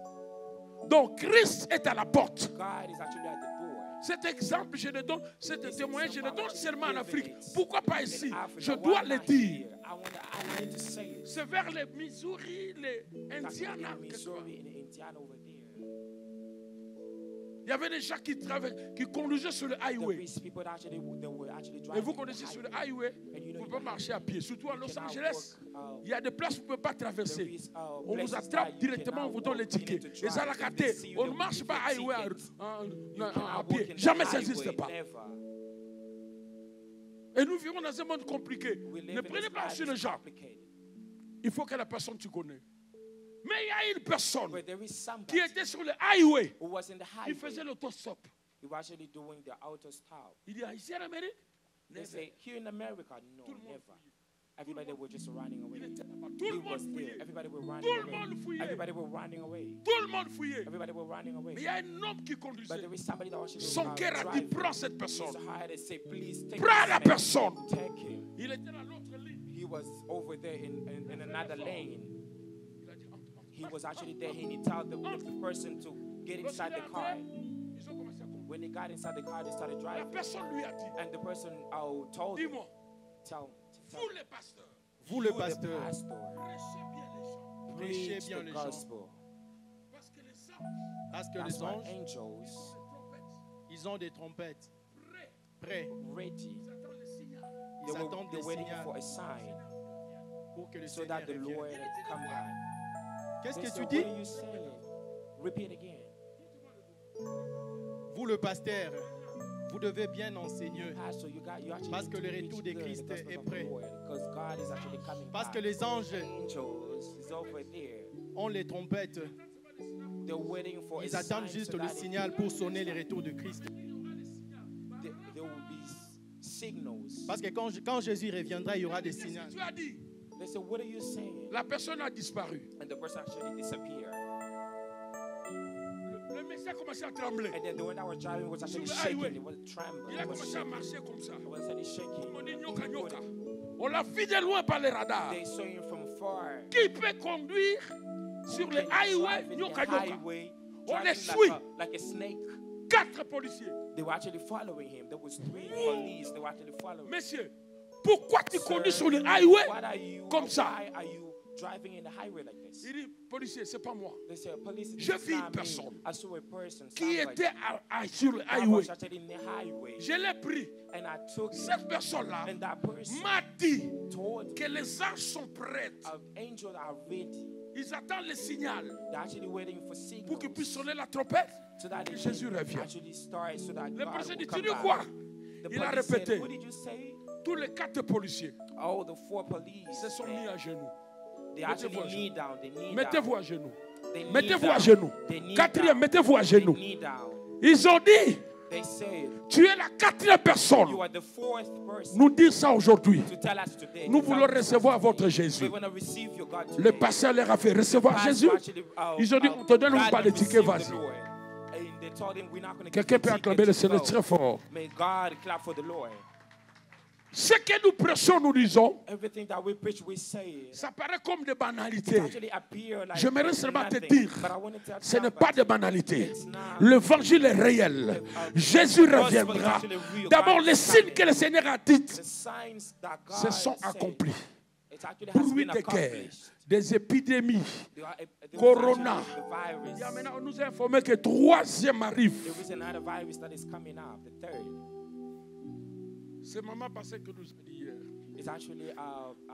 Donc Christ est à la porte. God is actually at the door. Cet exemple, je le donne, cet témoignage, je le donne seulement en Afrique. Pourquoi pas ici? Je dois le dire. C'est vers les Missouri, les Indiana. Il y avait des gens qui conduisaient sur le highway. Et vous connaissez sur le highway, vous ne pouvez pas marcher à pied. Surtout à Los Angeles, il y a des places où vous ne pouvez pas traverser. On vous attrape directement, on vous donne les tickets. Et ça l'a gâté. On ne marche pas à highway à pied. Jamais ça n'existe pas. Et nous vivons dans un monde compliqué. Ne prenez pas sur les gens. Il faut que la personne tu connais. Mais il y a une personne qui était sur le highway. Il faisait l'autostop. Il dit, ici en Amérique? They say, here in America, no, never. Everybody were just running away. Tout le monde fouillait. Everybody were running Tout le away. monde fouillait. Everybody were running away. Tout le monde fouillait. Everybody were running away. Mais il y a un homme qui But conduisait. there is somebody that was Son cœur a dit, prends cette personne. His heart say, please take Prends this la man. personne. Take him. Il était dans l'autre ligne. He was over there in another lane. Il a dit, entre. He was actually there. He told the person to get inside the car. Ils ont commencé à conduire. When they got inside the car, they started La driving. personne lui a dit, And the person told him, dis-moi, tell vous les pasteurs, Vous, le you, the pasteur, pastor, prêchez bien les gens. prêchez preach bien the les gens. gospel. Parce que les anges, Parce que That's les why anges, angels les trompettes, ils ont des trompettes prêts, prêts. ready. ils attendent le signal. Ils attendent They're des waiting signaux for a sign pour que le so Seigneur that the revienne. Lord come back. Qu'est-ce They que say, tu dis? what are you saying? Repeat again. Vous, le pasteur, vous devez bien enseigner. Pastor, you actually Parce need que to le preach retour de good Christ the gospel est of the prêt. Lord, because God is actually coming Parce back. que les anges Angels is over there. ont les trompettes. They're waiting for Ils a attendent sign juste so le that signal pour sonner le retour de Christ. there will be signals. Parce que quand Jésus reviendra, il y aura des Qu'est-ce signaux. que tu as dit? They say, what are you saying? La personne a disparu. And the person actually disappeared. Le message a commencé à trembler. And then the one that was driving was actually Sur le shaking. highway. It was trembling. Il a It was commencé à shaking. marcher comme ça. It was actually shaking. On dit nyoka nyoka. On l'a vu de loin par les radars. They saw him from far. Qui peut conduire sur le highway Driving nyoka the nyoka? highway, On driving les suit. like a snake. 4 policiers. They were actually following him. There was 3 police. They were actually following him. Messieurs, pourquoi tu Sir, conduis sur le highway what are you, comme ça? why are you driving in the highway like this? Il dit, policier, c'est pas moi. They say, police, Je this is vis une not me. personne I saw a person, Qui somebody était sur le that highway. was actually in the highway. Je l'ai pris. And I took him, Cette personne-là and that person m'a dit told que les anges sont prêts. angels are ready. Ils attendent le signal They're actually waiting for signals. pour qu'ils puissent sonner la trompette. So that que they Jésus can revienne. actually start, so that Le God policier will dit, come tu dis back. quoi? The Il a police said, répété. what did you say? Tous les 4 policiers Oh, the 4 police. se sont mis à genoux. They actually Mettez-vous à kneel down. They kneel Mettez-vous down. à genoux. They kneel Mettez-vous à down. genoux. They kneel 4e, down. mettez-vous à They genoux. kneel down. Ils ont dit, They said, tu es la 4e personne. you are the 4th person Nous dire ça aujourd'hui. to tell us today. Nous to tell voulons us recevoir today. votre Jésus. We want to receive your God Le today. pasteur leur a fait recevoir Pastor Jésus. actually, Ils ont dit, on te donne God pas les received tickets, the vas-y. Lord. And they told him, we're not going to Quelqu'un give peut you acclamer le tickets to Seigneur go. très fort. May God clap for the Lord. Ce que nous prêchons, nous disons, Everything that we preach, we say. ça paraît comme des It banalités. actually appear like J'aimerais seulement te nothing. dire, But I want to tell ce n'est somebody, pas des banalités. it's not. L'évangile est réel. Jésus reviendra. D'abord, les signes que le Seigneur a dit The signs that God se sont said, accomplis. it actually has Bruit been de guerre, accomplished. des épidémies. There was Corona. actually the virus. Il y a maintenant, on nous a informé que 3e arrive. There is another virus that is coming up, the 3rd. C'est maman passée que nous a dit hier. It's actually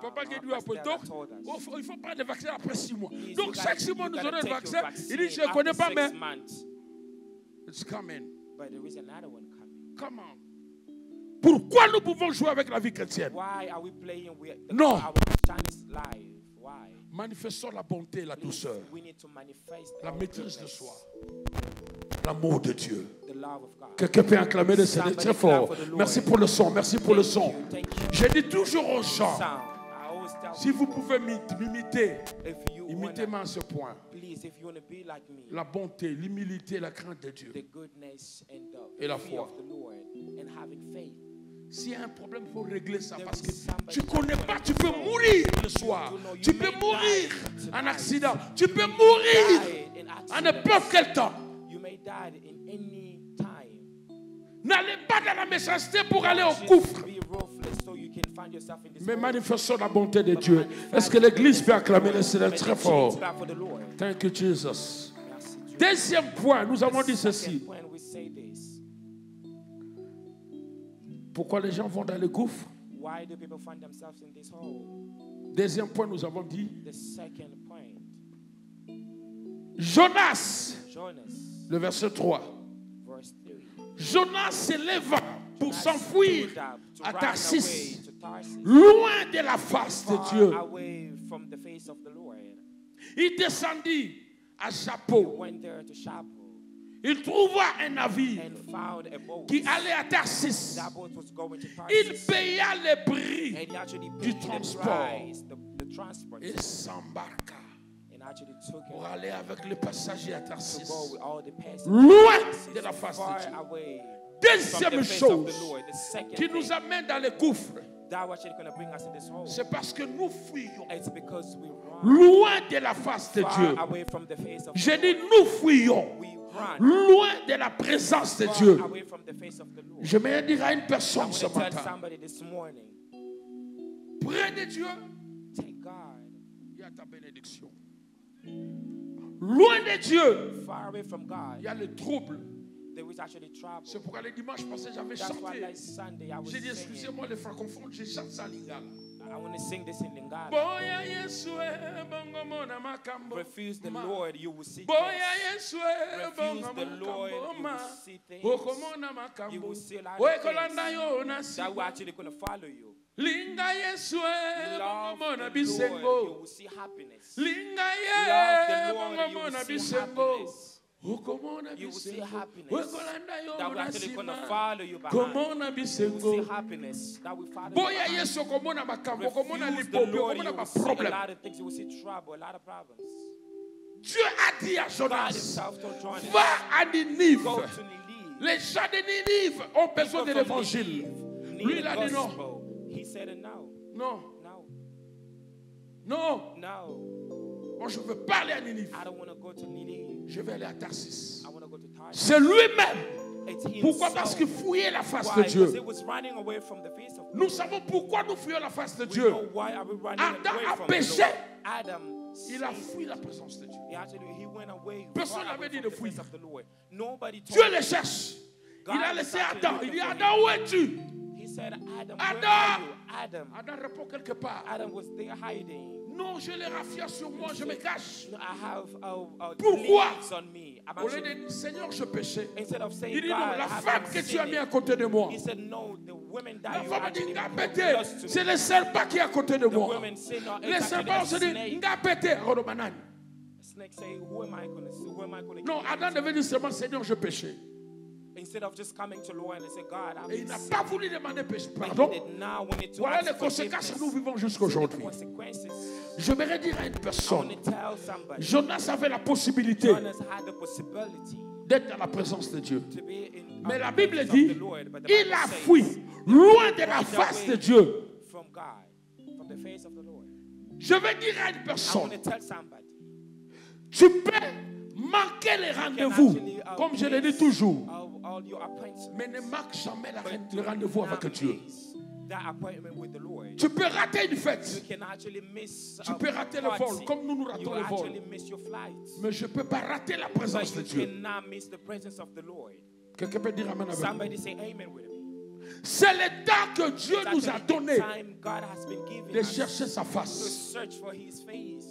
Papa qui our dit à pastor Poto, that told us. il faut prendre le vaccin après 6 mois. Please, Donc you chaque guys- 6 mois, you nous gotta aurons un take your vaccin. Il dit, je ne vaccine connais pas, after mais 6 months. it's coming. But there is another one coming. Come on. Pourquoi nous pouvons jouer avec la vie chrétienne? Why are we playing with Non. our Chinese life? Why? Manifestons la bonté et la douceur, We need to manifest la our maîtrise de goodness, soi, l'amour de Dieu. the love of God. Quelqu'un peut acclamer le Seigneur Somebody très fort. clap for the Lord. Merci pour le son, merci pour le son. Thank you. Je dis toujours aux gens, Sound. I always tell si vous pouvez m'imiter, if you imitez-moi wanna, à ce point. please, if you want to be like me, La bonté, l'humilité, la crainte de Dieu. the goodness and Et la the fear foi. of the Lord and having faith. S'il y a un problème, il faut régler ça There parce que is somebody tu ne connais that pas, will tu peux solve. mourir le soir. You know, you Tu peux may mourir die en tonight. accident. Tu peux mourir Die in à accident. n'importe quel temps. You may die in any time. N'allez pas dans la méchanceté pour aller au gouffre. Be ruthless so you can find yourself in this Mais world. manifestons la bonté de Dieu. Est-ce que l'église peut acclamer le Seigneur très fort? Change back for the Lord. Thank you, Jesus. Merci, Dieu. Deuxième point, nous avons dit ceci. When we say this, Pourquoi les gens vont dans le gouffre? why do people find themselves in this hole? Deuxième point, nous avons dit The second point, Jonas, Jonas, le verset 3. verse 3. Jonas s'éleva pour s'enfuir Stood up to à run Tarsis, away to Tarsus, loin de la face de far Dieu. away from the face of the Lord. Il descendit à He Chapeau. went there to Shapel Il trouva un navire and found a boat. qui allait à Tarsis. That boat was going to Il Tarsus. paya le prix And he actually du paid the transport price, the transport, et s'embarqua and actually took pour it aller avec les passagers à to Tarsis. go with all the passengers. Loin de la face Far de Dieu. away from Deuxième the face of chose the Lord. The second qui thing nous amène dans le gouffre, that was actually going to bring us in this hole. c'est parce que nous fuyons It's because we run loin de la face de far Dieu. away from the face of the Je Lord. dis, nous fuyons We run loin de la présence de far Dieu. away from the face of the Lord. Je vais dire à une I personne want ce to tell matin, somebody this morning, près de Dieu, take God. il y a ta bénédiction. Loin de Dieu, Far away from God, il y a le trouble. there was actually trouble. C'est pourquoi le dimanche passé, j'avais That's why chanté. last Sunday I was J'ai dit, singing. excusez-moi les francophones, je chante ça lingala. I want to sing this in Lingala. Boya Yesue, bongo mona makambo. Refuse the Lord, you will see Boya things. Yesue, Refuse bongo the Lord, makambo you ma. will see things. Okomona You makambo. will see a lot Oe of kolanda yo things nasi. that will actually going to follow you. Linga Yesue, You bongo love mona the Lord, you bisengo. will see happiness. Linga Love the ye, Lord, bongo you will mona see bisengo. happiness. Okomona You will see bisengo. happiness. Oe kolanda yo That will actually going to nasima. follow you behind. Komona You will bisengo. see happiness that will follow you Boya behind. Yesu komona makambo, komona Refuse the lipopo, Lord, komona you ma will see a problème. lot of things. You will see trouble, a lot of problems. Dieu a dit à God Jonas, himself told John, va à Ninive. go to Ninive. Les gens de Ninive ont besoin de People from l'évangile. Ninive Lui, need il a a dit non. gospel. He said no, Non, no, non. no. Moi, je veux pas aller à Ninive. I don't want to go to Ninive. Je vais aller à Tarsis. I want to go to Tarsus. C'est lui-même. It's Pourquoi? himself. Parce qu'il fouillait la face Why? de Dieu. Because it was running away from the face of Nous savons pourquoi nous fouillons la face de We Dieu. know why are we running Adam away a from péché. the Lord. Adam Il a sinned. fui la présence de Dieu. He went away. Personne far away n'avait dit from de the face fuir. of the Lord. Nobody told Dieu him. les cherche. God Il a is laissé actually Adam. Il looking dit, for Adam, him. où es-tu? He said, Adam, Adam! where are you? Adam. Adam répond quelque part. Adam was there hiding. Non, je les raffia sur moi, je me cache. No, I have Pourquoi? leaves on me. I'm Au lieu actually, de dire, Seigneur, je péchais. instead of saying, Il dit God, non, la I have femme been que tu as mis sinning, à côté de moi. he said, no, the women La that you femme dit, actually nga put pété. close to C'est me. le serpent qui est à côté de The moi. women say, no, Les it's serpents actually se a disent, snake. nga pété. Rodomanan. Snake say, who am I going to see? Who am I going to Non, Adam devait dire seulement, Seigneur, je péchais. Instead of just coming to Lord and say, God, I'm Et il n'a sick. pas voulu demander péché. But Pardon. he did not want it to Voilà ask les conséquences que nous forgiveness. vivons jusqu'aujourd'hui. Consequences. Je voudrais dire à une I want personne, to tell somebody. Jonas avait la possibilité Jonas had the possibility d'être dans la présence de Dieu. to be in Mais la the Bible presence dit, of the Lord, but the il Bible a says, fui loin de la right face away de Dieu. from God, from the face of the Lord. Je vais dire à une I want personne, to tell somebody. tu peux manquer les rendez-vous, comme je le dis toujours, All your appointments, mais ne manque jamais but le do rendez-vous not avec Dieu. miss that appointment with the Lord. Tu peux rater une You fête, can actually miss tu peux rater le vol, comme nous nous You ratons will le vol, actually miss your flight. mais je ne peux pas rater la But présence de you Dieu. cannot miss the presence of the Lord. Quelqu'un peut dire Amen avec moi. Somebody say amen with me. C'est le temps que Dieu It's nous a actually the donné time God has been giving de us chercher sa to face. search for his face.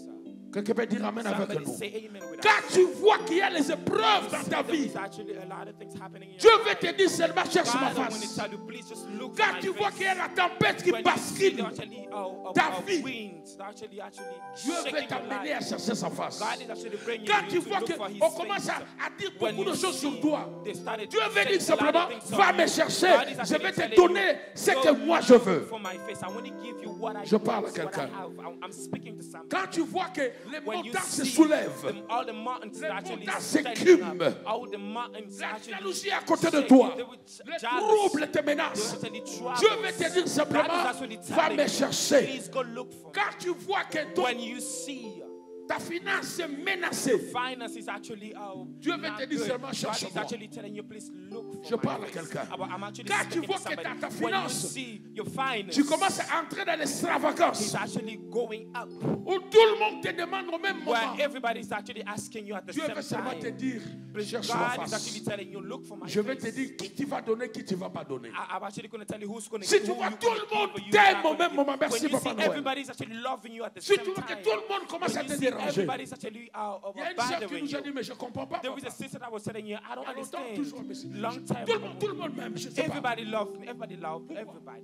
Quelqu'un peut dire Amen avec Somebody nous. say amen with Quand us. tu vois qu'il y a les épreuves dans ta There vie, is actually a lot of things happening in Dieu your veut life. te dire seulement cherche ma God, I want to face. tell you, please just look Quand at tu my vois face. qu'il y a la tempête qui When you see bascule, the actually, ta vie, winds, actually Dieu shaking veut your t'amener à life. chercher sa face. God is actually bringing Quand tu you to vois look for his qu'on commence face. à dire When beaucoup de you choses see sur toi, they started Dieu veut dire saying a lot simplement, of things on va you. me chercher, God is je actually vais te telling donner you, ce go que moi je look veux. for my face. I want to give you what I Je parle à want, what I quelqu'un. have. I'm speaking to somebody. Quand tu vois que les When you montagnes se see soulèvent, all the mountains Les actually montagnes standing s'écument. up, all the mountains la actually jalousie est à côté de shaking. toi, They were les jealous. troubles te They were menacent. actually Dieu veut te dire troubled. God simplement, is actually va telling me you, chercher. please go look for me. Quand tu vois que ton When you see Ta finance est menacée. Finance is actually Dieu veut not te dire good. seulement God cherche-moi. is actually telling you, please look for Je my parle à face. quelqu'un. I'm actually Quand tu speaking vois to que somebody. dans ta When you finance, see your finance, tu commences à entrer dans l'extravagance. it's actually going up. Où tout le monde te demande au même Where moment. everybody is actually asking you at the Dieu veut same seulement te time. dire, Please, cherche ma God is actually face. telling you, look for my Je vais te face. dire qui tu vas donner, qui tu vas pas donner. I'm actually going to tell you who's going to Si give, tu who vois you tout gonna le give, monde but you t'aime not au gonna même give. moment, merci When you Papa see Noël. everybody is actually loving you at the Si same tu vois que time. tout le monde commence à When te you see déranger. everybody is actually Il y a une sœur qui bothering nous a dit, you. mais je ne comprends pas. There was a Papa. sister that was telling you, I don't Il y a longtemps, understand. toujours, mais c'est- Long time tout le ago. monde m'aime, je sais pas. Everybody loved me. Everybody loved everybody.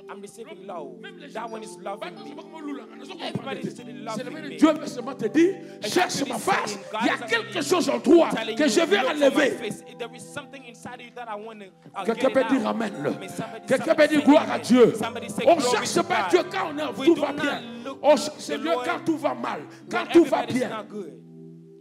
I'm receiving love. Même les That gens, one is loving me. Everybody is still loving me. Dieu veut seulement te dire, cherche ma face. Il y a quelque chose en toi Telling que you, je vais look for my enlever. face. There is something inside you that I want to Quelqu'un get peut it dire out. Amen. May somebody- Quelqu'un peut somebody dire say gloire à amen. Dieu. Somebody say On ne glory cherche to pas God. Dieu quand We tout do va not bien. look On for cherche the Dieu Lord quand tout va mal. Quand when tout va everybody's bien. not good.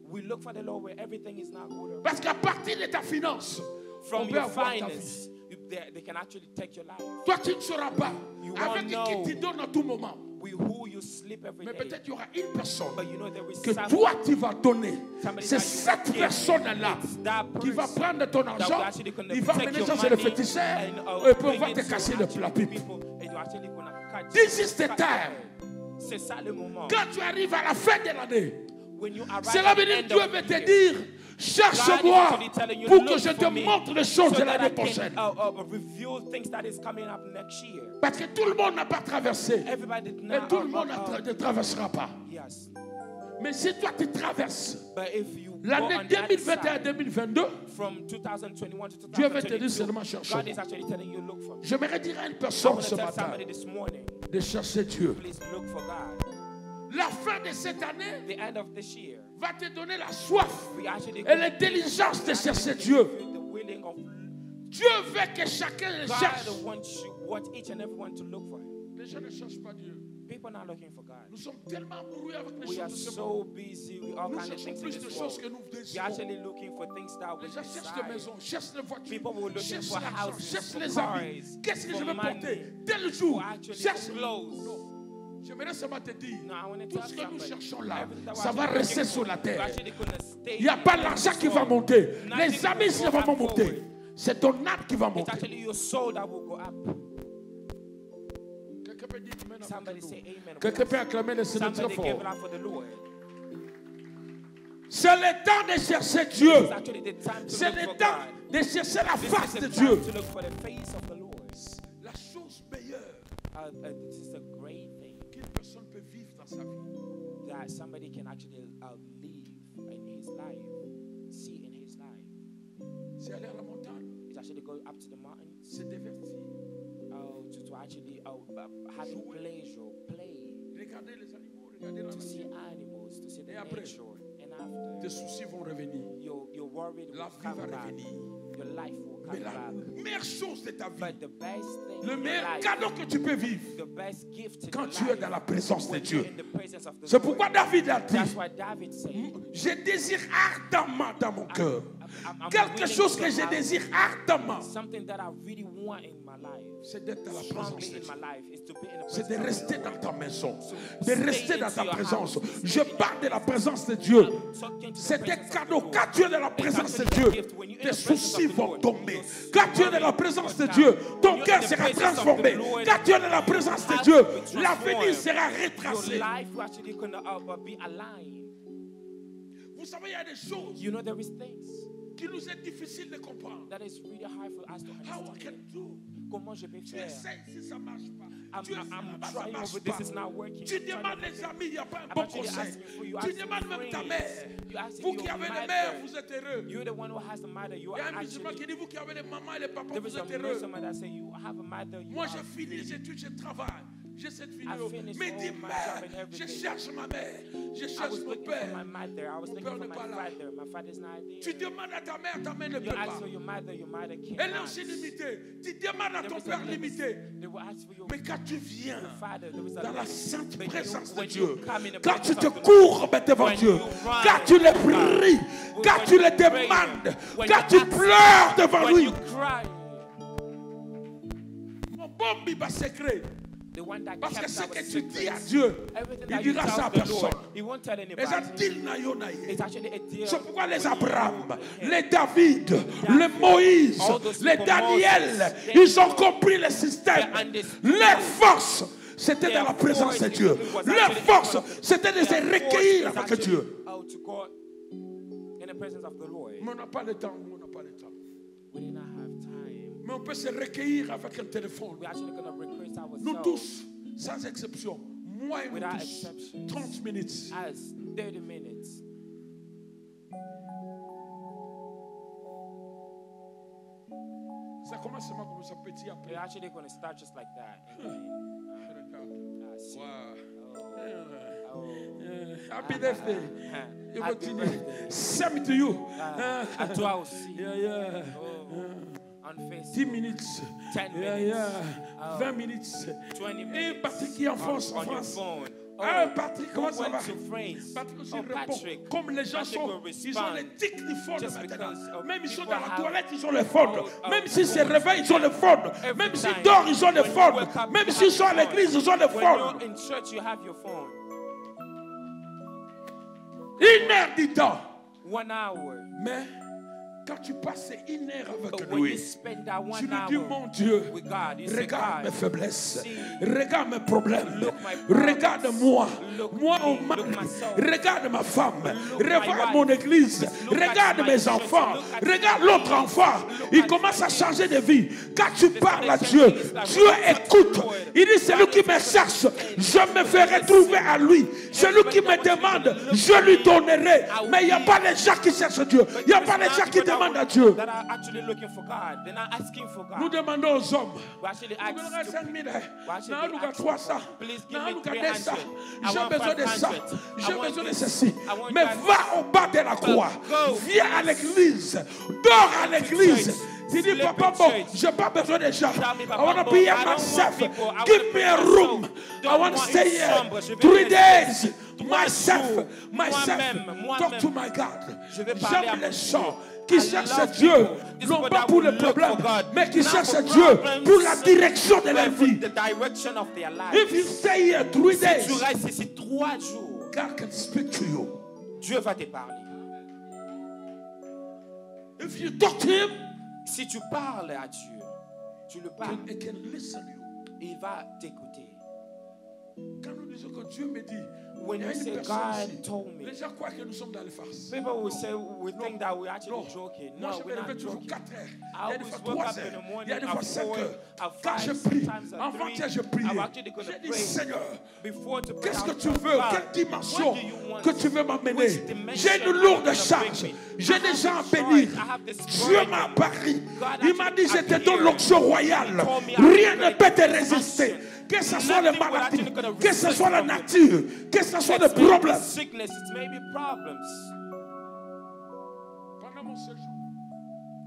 We look for the Lord where everything is not good. Parce qu'à partir de ta finance, From on peut your avoir ta finance, vie. they can actually take your life. Toi, tu ne sauras pas You avec won't qui know. tu donnes à tout moment. With who you sleep every Mais day. peut-être il y aura une personne But you know there is que somebody- toi tu vas donner. somebody C'est that you cette give. personne-là It's that qui va person prendre ton that argent, will actually gonna il va take mener your ça chez le money féticheur and, et puis on bring va it te to casser la actually pipe. people, and you're actually gonna catch This you. is the time. C'est ça le moment. Quand tu arrives à la fin de l'année, When you arrive cela at veut the dire end Dieu of veut the te year, dire, God is cherche-moi actually telling you, pour look que je te for me, montre les choses so de that l'année I can, prochaine. reveal things that is coming up next year. Parce que tout le monde n'a pas traversé. Everybody did Et not. tout le monde ne traversera pas. Yes. Mais si toi tu traverses But if you go l'année on the other side, 2021-2022, from 2021 to Dieu veut te dire 2022, seulement cherche-moi. God is actually telling you, look for me. J'aimerais dire à une I personne want ce to tell matin somebody this morning, de chercher Dieu. please look for God. La fin de cette année The end of this year, va te donner la soif we actually et l'intelligence de chercher Dieu. the willing of Dieu veut que chacun le cherche. God wants each and everyone to look for Him. Les gens ne cherchent pas Dieu. People are not looking for God. Nous sommes tellement amoureux avec les We are choses de ce so monde. busy with all Nous kinds of cherchons things in plus de this choses que world. nous We're désirons. actually looking for things that we Les gens cherchent des desire. maisons, cherchent des voitures, People were looking cherchent for l'argent, houses, cherchent for les cars, habits. Qu'est-ce que for je vais money, porter tel jour? for actually Cherche. clothes. Non. J'aimerais seulement te dire, No, I want to tout tell ce que nous somebody, cherchons là, everything that ça we're va actually rester looking sur la for, terre. we're actually gonna stay Il n'y a pas in l'argent this qui va world. monter. Nothing Les amis will ne go vont pas up monter. forward. C'est ton âme qui va It's monter. actually your soul that will go up. Quelqu'un peut dire amen avec Somebody nous. say amen. Quelqu'un peut acclamer le Seigneur très Somebody give fort. it up for the Lord. C'est le temps de chercher Dieu. It's actually the time to C'est look le for temps God. de chercher la This face is de the Dieu. time to look for the face of the Lord. La chose meilleure This is a great thing qu'une personne peut vivre dans sa vie, that somebody can actually live in his life, see in his life. c'est aller à la montagne, It's actually go up to the mountains se divertir, to actually have pleasure, play, regarder les animaux, regarder la to see nature. animals, to see the Et après? nature. And after, Tes soucis vont revenir. your worry will La vie come va back. revenir. Your life will Mais come la back. meilleure chose de ta vie, But the best thing le in your meilleur life, cadeau que tu peux vivre, the best gift in quand your tu es life, dans la présence de when Dieu. you're in the presence of the C'est Lord. pourquoi David a dit, That's why David said, je désire ardemment dans mon cœur. I'm Quelque willing chose to que je have désire ardemment, something that I really want in my life, c'est d'être dans la présence strongly de in Dieu. my life, is to be in the C'est de presence of rester the dans Lord. ta maison, de stay rester dans into ta your présence. house. Je parle de la présence de Dieu. Talking to the C'est un presence of the cadeau. Lord. Quand tu es dans la It's présence de actually Dieu, a gift. When you're in tes the presence soucis of the vont Lord, tomber. your Quand tu es dans la worry présence de will Dieu, come. ton When you're cœur in the sera presence of the transformé. Lord, Quand tu es dans la présence de your Dieu, heart will be l'avenir transformed. sera Your retracé. life will actually gonna be aligned. Vous savez, il y a des choses You know there is things qui nous est difficile de comprendre. that is really hard for us to How I understand. can do? Comment je peux Tu faire? essayes si ça marche pas. I'm Tu essaies là-bas, ça trying marche over pas. this is not working. Tu I'm trying demandes over les amis, il n'y a pas un I'm bon actually conseil. asking for you, Tu asking demandes même ta friends. mère. You asking Vous qui your avez des mother. mères, vous êtes heureux. You're the one who has the mother. You Il y a are un musulman qui actually. dit, vous qui avez des mamans et les papas, There vous is a êtes heureux. Muslim that say you have a mother. You Moi, are j'ai fini les études, je travaille. J'ai cette vidéo. finished Mais all dis, my mère, job and je everything. cherche ma mère. Je I cherche was mon looking for père. my mother. I was Mon looking père for n'est my pas là. father. My father's not Tu there. demandes à ta mère ne You peut ask pas. for your mother Elle est cannot. aussi limitée. Tu demandes à There ton is a père limit. limité. They will ask for your Mais quand tu viens father. There is a dans la limit. sainte But présence de when Dieu, you come in the quand tu presence te of the Lord, courbes devant when Dieu, you run quand tu le to God, pries, quand when tu you le pray, demandes, when quand you tu ask, pleures devant when lui, you cry, mon bon biba secret, The one that Parce que kept ce our que tu dis à secrets. Dieu, Everything il that you dira ça à tell the Lord, personne. he won't tell Et anybody. ça dit na yo na ye. It's actually a deal. C'est pourquoi les with you Abraham, and him. les David, les Moïse, all those les people, Daniel, Moses, ils ont Daniel, compris le système. and they- Leur force, c'était dans la présence de Dieu. Leur force, c'était de se recueillir avec Dieu. Out to God in the presence of the Lord. Mais on n'a pas le temps, on n'a pas le temps. We did not have time. Mais on peut se recueillir avec un téléphone. We're actually going to request Nous ourselves tous, sans exception, moi et nous without tous, exception 30 minutes. as 30 minutes. Ça commence seulement comme ça, petit à petit. We're actually going to start just like that. And then, see. Oh. Happy birthday. You Happy continue. birthday. Same to you. À toi aussi. Yeah. On Facebook. 10 minutes. 10 minutes. Oh. 20 minutes. 20 Et minutes. Patrick qui est en France. on your phone. Ah, Patrick, who comment ça went va? to France? Patrick aussi Oh, répond. Patrick. Comme les gens Patrick sont, will ils ont respond les tics du phone just maintenant. because of Même ils sont people dans la have toilette, ils ont le phone. all Même of s'ils the se phone. réveillent, ils ont le phone. Every Même s'ils time. dorment, ils ont le When you phone. wake up, Même you s'ils have sont à your l'église, phone. ils ont le When phone. you're in church, you have your phone. 1 heure du temps. 1 hour. Mais quand tu passes 1 heure avec But when you lui, spend that 1 tu lui dis, hour mon Dieu, with God, you say, regarde mes God, faiblesses, see, regarde mes problèmes, look my problems, regarde-moi, look moi me, au look mari, myself, regarde ma femme, look my regarde wife, mon église, look at regarde my mes church, enfants, look at regarde my l'autre kids, enfant. look Il at commence my à kids. changer de vie. Quand tu parles à started Dieu, changing his life. Dieu When he écoute. talked to God, Il dit, celui God qui is me gonna cherche, change. je me ferai trouver à lui. Celui qui me demande, je lui donnerai. Mais il n'y a pas les gens qui cherchent Dieu. Il n'y a pas les gens qui demandent à Dieu. That are actually looking for God. They're not asking for God. Nous demandons aux hommes. We actually Nous donnons ask 5 000. actually Non, nous avons ask 300. please give Non, me nous avons 200. 300. I J'ai want besoin de ça. 500. J'ai I want besoin de this. ceci. I want Mais that. va au bas de la croix. Go. Viens à l'église. Dors à l'église. church. Tu dis, Sleep papa, in bon, church. je n'ai pas besoin de gens. Tell me, I Papa, want to Bo, be I here don't want myself. people. I Give wanna me be a room. myself. I Don't want to want stay une here chambre. Je vais 3 rester days. 3 Myself. jours. Myself. Moi-même, moi-même. Talk to my God. Je vais parler à J'aime mon les gens Dieu. qui I cherchent love Dieu, people. These non people pas that pour will les look problèmes, for God, mais qui not cherchent for Dieu problems, pour la direction de leur but for vie. the direction of their life. If you stay here 3 Si tu days, restes ici 3 jours, God can speak to you. Dieu va te parler. If you talk to Him, Si tu parles à Dieu, tu le parles, He can listen to you. il va t'écouter. Quand nous disons que Dieu me dit, When il y a you une say personne God ici, told me, les gens croient que nous sommes dans les farces. people will say we think that we're actually Non. joking. Moi, No, je me we're not réveille toujours joking. 4 heures. I Il y a des always fois wake 3 up in the heures. morning Il y a des at fois 5 4, heures. at Quand 5, je prie, sometimes at avant-hier 3, je priais. I'm actually gonna J'ai dit, pray. Seigneur, Before to pray, qu'est-ce que I'll tu tell veux? God, Quelle dimension what do you want? que tu veux m'amener? Which dimension J'ai une are you lourde gonna charge. bring me? J'ai I des have gens à this bénir. charge. I have this Dieu burden. m'a apparu. God Il m'a dit, je te actually donne l'onction royale. He told me I'm Rien ne gonna peut te give résister. action. Que ce soit les Nothing will maladies, actually gonna que ce resist soit la from you. nature, que ce soit des It's maybe problèmes. sickness, it's maybe problems. Pendant mon séjour,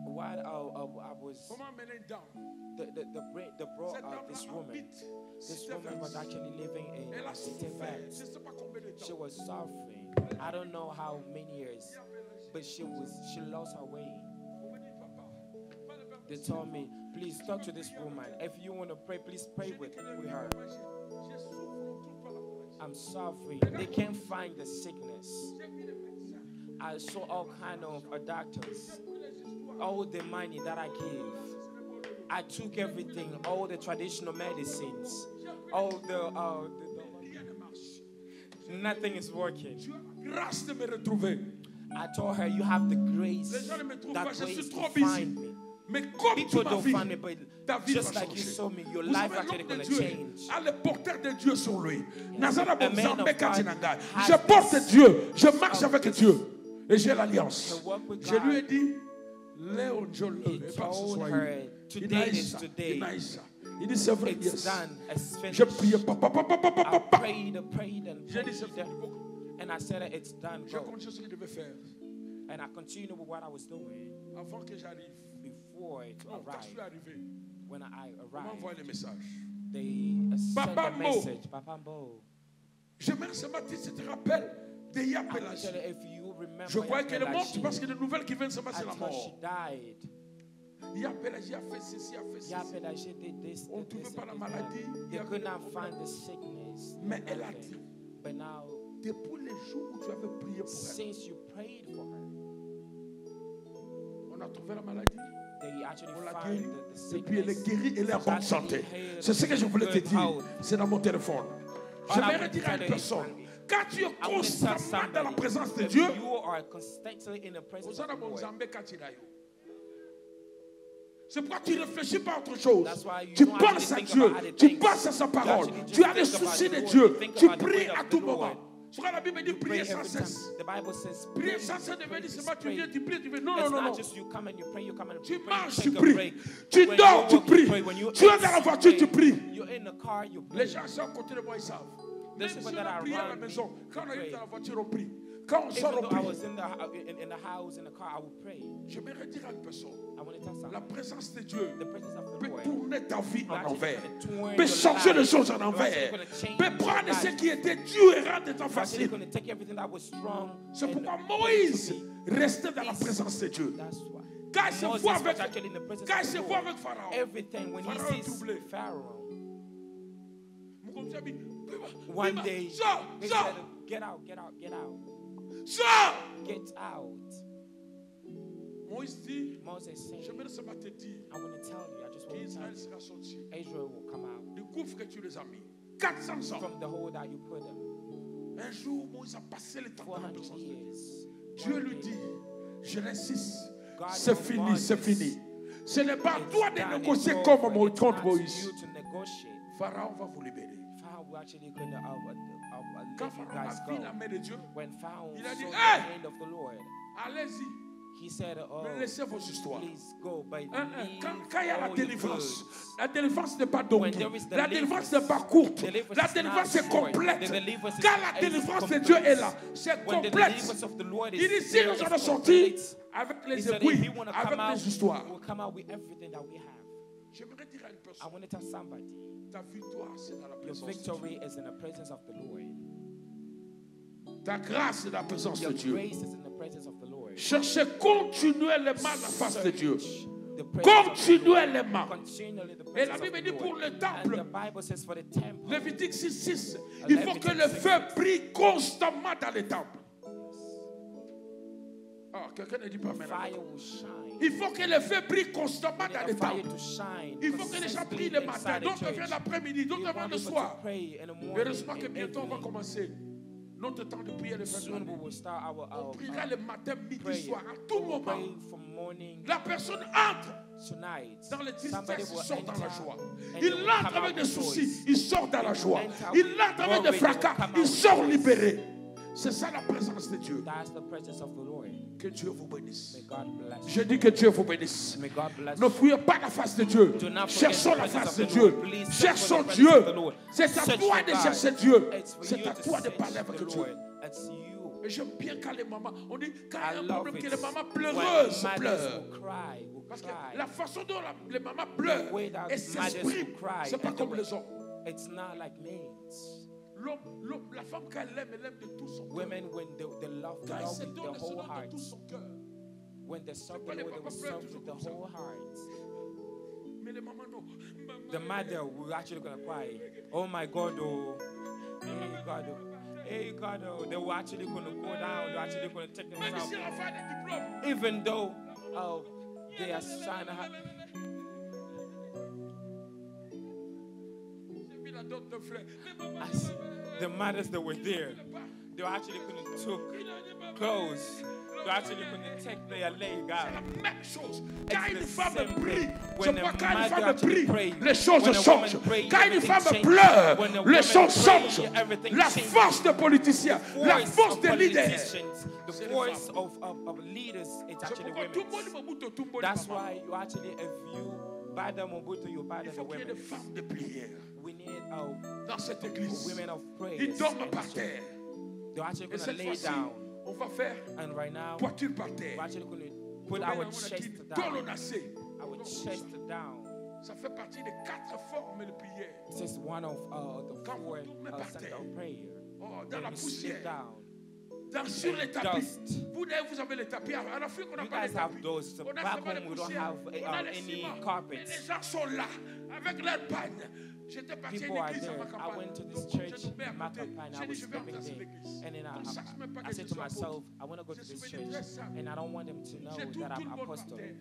While I was on m'a mené down. the brought Cette dame this là woman. habite This woman was actually living Elle in a Cité souffert. Verte. Je ne sais pas combien de She temps. was suffering. I don't know how many years, but she lost her way. On me dit, papa, pas le père They told me, please talk to this woman. If you want to pray, please pray with her. J'ai souffert autour par la maladie. I'm suffering. They can't find the sickness. J'ai mis les médecins. I saw all kind of doctors. J'ai pris les histoires. All the money that I gave, I took everything, all the traditional medicines, all Rien ne marche. nothing is working. Tu as la grâce de me retrouver. I told her, you have the grace, Les gens ne me trouvent that pas, je grace suis to trop busy. find me. Mais comme tu People m'as don't vu, find me, but ta vie just va like you changer. saw me, your Vous life savez, actually l'homme de going to Dieu change. a le porteur de Dieu sur lui. Nazara A man Bonzambe of God Katinanga. has Je porte this- Dieu, je marche of avec this- Dieu et j'ai l'alliance. to walk with Je lui ai God. dit, Léo John He et pas ce told soir. her, today is today. Il dit, c'est vrai, It's yes. done, it's finished. Je priais, papa, papa, papa, I papa. prayed and J'ai dit, c'est prayed, fini. and I said, it's done, Je go. continue ce qu'il devait faire And I continued with what I was doing avant que j'arrive. before it Non, quand je suis arrived. arrivé, When I on m'a arrived, envoyé le message. they sent Papa a Mo. message. Papa Mo. J'aimerais ce matin, si tu te rappelles, de I Yapelagie. tell her, if you remember, Je croyais qu'elle est morte Yapelagie, parce que les nouvelles qui viennent ce matin, I c'est la thought she mort. died. Il y a Pélagie a fait ceci, a fait ceci. Yeah, Pélagie did this, On ne did trouvait this, pas la and maladie. this. Il y They avait could des not problèmes. find the sickness. Mais elle a nothing. dit, But now, depuis les jours où tu avais prié pour elle, since you prayed for her, on a trouvé la maladie. they actually On l'a found guérie. the Et puis elle est sickness. guérie, elle est en She's bonne actually santé. healed, C'est ce que je voulais te good dire. health. C'est dans mon téléphone. All I J'aimerais want to dire à tell une you, personne, quand tu es I want to tell constamment dans la somebody, présence de if Dieu, you are constantly in the presence of Ozana the Lord, Bonzambe Katidayo. C'est pourquoi tu ne réfléchis pas à autre chose. That's why you Tu don't penses actually à think Dieu, about other tu things. penses à sa parole, actually just tu as des think about soucis the de Lord. Dieu, You think tu about the pries will of à the tout Lord. moment. Ce que la Bible dit, you pray prier every sans time. cesse. The Bible says Prier pray, sans cesse ne veut pray, dire c'est pray. pas tu viens, tu pries, tu fais. Non, It's non, non, not non. just you come and you pray, you come and Tu pray, marches, take tu a pries. break. Tu When dors, you tu walk, you pries. pray. When you Tu es eat, dans la you voiture, tu pray. pries. You're in the car, you Les pray. gens sont à côté de moi, ils savent. Même Those si people on that a are prié à la around me, maison, quand on we arrive pray. dans la voiture, on prie. Quand on sort, Even on though I prie. was in the house, in the car, I would pray. J'aimerais dire à une personne, I want to tell la something. présence de Dieu The presence of the peut Lord tourner ta vie en actually envers, gonna turn peut your changer les life. choses en You're envers, actually gonna change peut your prendre life. ce qui était dur et rendre étant You're actually facile. going to take everything that was strong. C'est and pourquoi make it Moïse to be restait dans la easy. présence de Dieu. That's why. Quand il se Moses voit was avec, actually in the presence quand of il se the voit Lord. avec Pharaon, Everything when he Pharaon est sees troublé. Pharaoh, One one day sors, he sors, said, "Get out, get out, get out, sors. get out." Moïse dit, Moses said, j'aimerais seulement te dire "I want to tell you. I just want to tell qu'Israël you, sera sorti Israel will come out du gouffre que tu les as mis. 400 ans. from the hole that you put them. Un jour, Moïse a passé le temps dans la 400 présence de Dieu. years." Dieu One lui day, dit, Genèse, God c'est told fini, Moses, c'est fini. Ce n'est pas à "It's toi done, de it's négocier over. comme It's contre not to Moïse. you to negotiate. Pharaon va vous libérer. Pharaoh will actually going to Quand let you Pharaon guys a vu go. la main de Dieu, When Pharaoh Il a saw dit, the Hey! hand of the Lord, allez-y, he said, "Oh, laissez vos histoires. please go, but leave Quand il y a la all your délivrance, goods." la délivrance n'est pas When donkey. there is La délivrance deliverance, n'est pas courte. deliverance La is délivrance not est short. complète. The deliverance is- Quand la is délivrance de complete. Dieu est là, c'est When the complète. deliverance of the Lord is Il dit, si there, nous it's allons sortir complete. avec He les said, if aiguilles, he want to avec come out, les histoires. we'll come out with everything that we have. J'aimerais dire à une I personne, want to tell somebody, ta victoire, c'est dans la your présence de Dieu. victory is in the presence of the Lord. Ta grâce est dans la présence Your de Dieu. grace is in the presence of the Lord. Cherchez continuellement la face de Dieu. Search the presence of the Lord. Continuellement. Continually the Et presence la of Bible the dit pour Lord. le And temple, the Bible says for the temple, Lévitique 6:6, il faut que le feu brille constamment dans les temples. Ah, quelqu'un ne dit pas maintenant. fire will shine. Il faut que le feu brille constamment We need dans a les fire temples. to shine. Il faut que les gens prient le matin, d'autres viennent l'après-midi, d'autres viennent le soir. Pray in the Mais morning, heureusement que and bientôt on va evening. commencer notre temps de prière de fin de Soon we l'année. will start On priera le matin, midi, prayer. soir, à tout We will moment. pray from morning La personne entre tonight. dans les Somebody tristesses, il will sort dans la enter joie. and Il they will entre come avec out des with soucis, joy. il sort dans la They joie. will enter Il with entre avec glory, des they fracas, will come il out sort with libéré. C'est ça la présence de Dieu. That's the presence of the Lord. Que Dieu vous bénisse. May God bless Je you. dis que Dieu vous bénisse. May God bless Ne you. fouillez pas la face de Dieu. Do not forget Cherchons the la presence face of de the Dieu. Lord. Please search Cherchons for the Dieu. presence of the Lord. C'est à Search toi for de God. chercher Dieu. It's for C'est you à to toi de search parler avec the Dieu. Lord. It's you. Et j'aime bien quand les mamans, on dit quand I il y a un love problème, que it les mamans when pleureuses mothers pleurent. will cry, will Parce que cry. la façon dont les mamans pleurent The way that et mothers s'expriment, will cry c'est pas and the comme way- les hommes. It's not like men. La femme, quand elle aime de tout son cœur. Women, when they love the Quand elle Lord se with donne, the elle se whole donne de heart. tout son cœur. When they serve pas the les Lord, they will papas pleurent serve toujours with the comme ça. whole heart. Mais les mamans, non. The mother will actually gonna cry. Oh my God, oh. Hey God, oh. Hey God, oh. They will actually gonna go down. They're actually gonna take Même themselves. si l'enfant a des diplômes. Even though they are trying to have. J'ai vu la dot de frère. Mais maman, As the mothers that were there, they were actually going to took clothes. They're actually going to take their leg la out. même chose. Quand It's une the femme same prie, thing. je When vois a quand une mother femme actually prie, prays, les choses when a changent. woman prays, Quand une everything femme changes. pleure, When a les woman choses prays, changent. everything La changes. force des politiciens, la Voice force of des leaders. politicians, the C'est les voice femmes. of leaders, it's C'est actually pourquoi tout le women. monde me boute tout le monde. That's why you actually, if you buy them Mobutu, you buy Il them faut the qu'il y ait des women. femmes de prière We need dans cette église. women of praise. Ils dorment par terre. They're actually Et going to cette lay fois-ci, down. on va faire And right now, poiture par terre. we're actually going to put our chest down. Colonnacé. Our chest down. Ça fait partie des 4 formes de prière. This is one of the Quand four vous tournez par center terre. of prayer. Oh, dans When la we sit poussière. down, sur les tapis. dust. Vous avez les tapis. À l'Afrique, on n'a You pas les guys have tapis. those. On a Back seulement les home, we don't poussières. have On a les any ciments. Et carpets. les gens sont là avec leur pagne. J'étais parti à People une are église à there. ma I campagne. went to this Donc, church j'ai tombé à in my côté. campagne. J'ai I dit, was je vais sleeping entrer dans there. l'église. And then Comme ça, je ne veux pas I que said je to sois myself, apôtre. I want to go to Je this suis venu très church. simple. And I don't want them to know J'ai tout that le I'm monde par apostle. terre.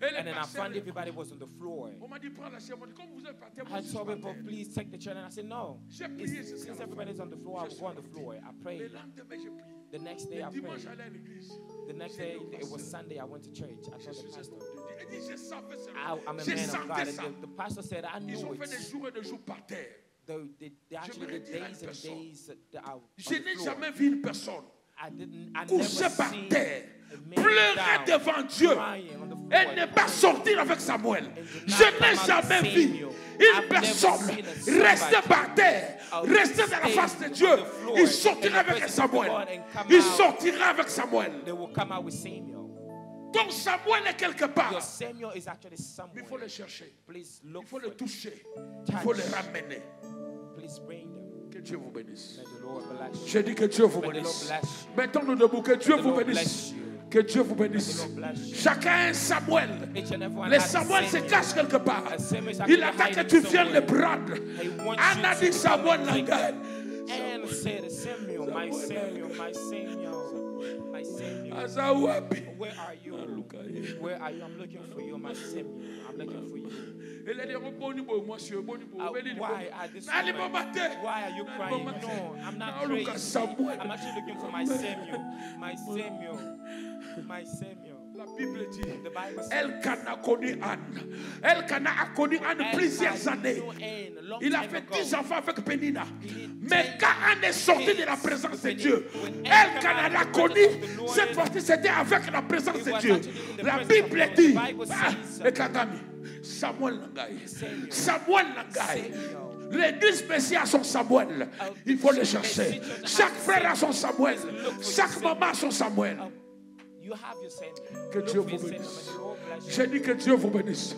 Et les And then I pasteurs, found everybody was on the floor. on m'a dit, prends la chaise. On m'a dit, comme vous êtes par terre, moi I aussi, je suis told par people, terre. please take the chair. And I said, no. J'ai prié jusqu'à Since la fin. everybody's on the floor, I will go on the floor. I Le prayed. lendemain, j'ai prié. The next day, Le I dimanche, prayed. j'allais à l'église. The next day, it was Sunday, I went to church. I Je told suis the pastor, et dit, j'ai senti ça. I'm a J'ai man of senti God. ça. And the pastor said, I Ils knew ont fait des it. jours et des jours par terre. They actually voudrais did dire à days une and personne, days that I Je n'ai was jamais vu une personne I couchée never par seen terre, a man pleurer down, devant Dieu crying on the floor et ne pas sortir avec Samuel. Je n'ai jamais vu une personne rester par terre, rester dans la face de Dieu. Il sortira avec Samuel. Il sortira avec Samuel. They will come out with Samuel. Donc Samuel est quelque Your part. Samuel is actually Mais il faut le somewhere. chercher. Please Il look faut for le it. toucher. Il faut le ramener. Please bring them. Que Dieu vous bénisse. May the Lord bless you. J'ai dit que Dieu vous May the Lord bénisse. bless you. Mettons-nous debout. Que Dieu May the vous Lord bénisse. bless you. Que Dieu vous May bénisse. the Lord bless you. Chacun a un Samuel. Each and every one Les has a Samuel se Samuel. cachent quelque part. A Samuel is Il actually attend que hiding tu viennes somewhere. le prendre. He wants Anna you dit to Samuel come and take Langal. And said, Samuel, my Samuel, my Samuel, my Samuel. Azawapi. Where are you? Where are you? I'm looking for you, my Samuel. I'm looking for you. Why at this moment? Why are you crying? No, I'm not crazy. I'm actually looking for my Samuel. My Samuel. My Samuel. La Bible dit, The Bible says, Elkana a connu Anne. Elkana a connu Anne plusieurs années. Il a fait 10 enfants avec Pénina. Mais quand Anne est sortie de la présence de Dieu, Elkana l'a connu. Cette fois-ci, c'était avec la présence de Dieu. La Bible dit, Ekatami, Samuel Nangai. Samuel Nangai. L'église Messie a son Samuel. Il faut le chercher. Chaque frère a son Samuel. Chaque maman a son Samuel. you have your Samuel. Que Look Dieu for vous your Samuel. bénisse. May the Lord bless you. J'ai dit que Dieu vous bénisse.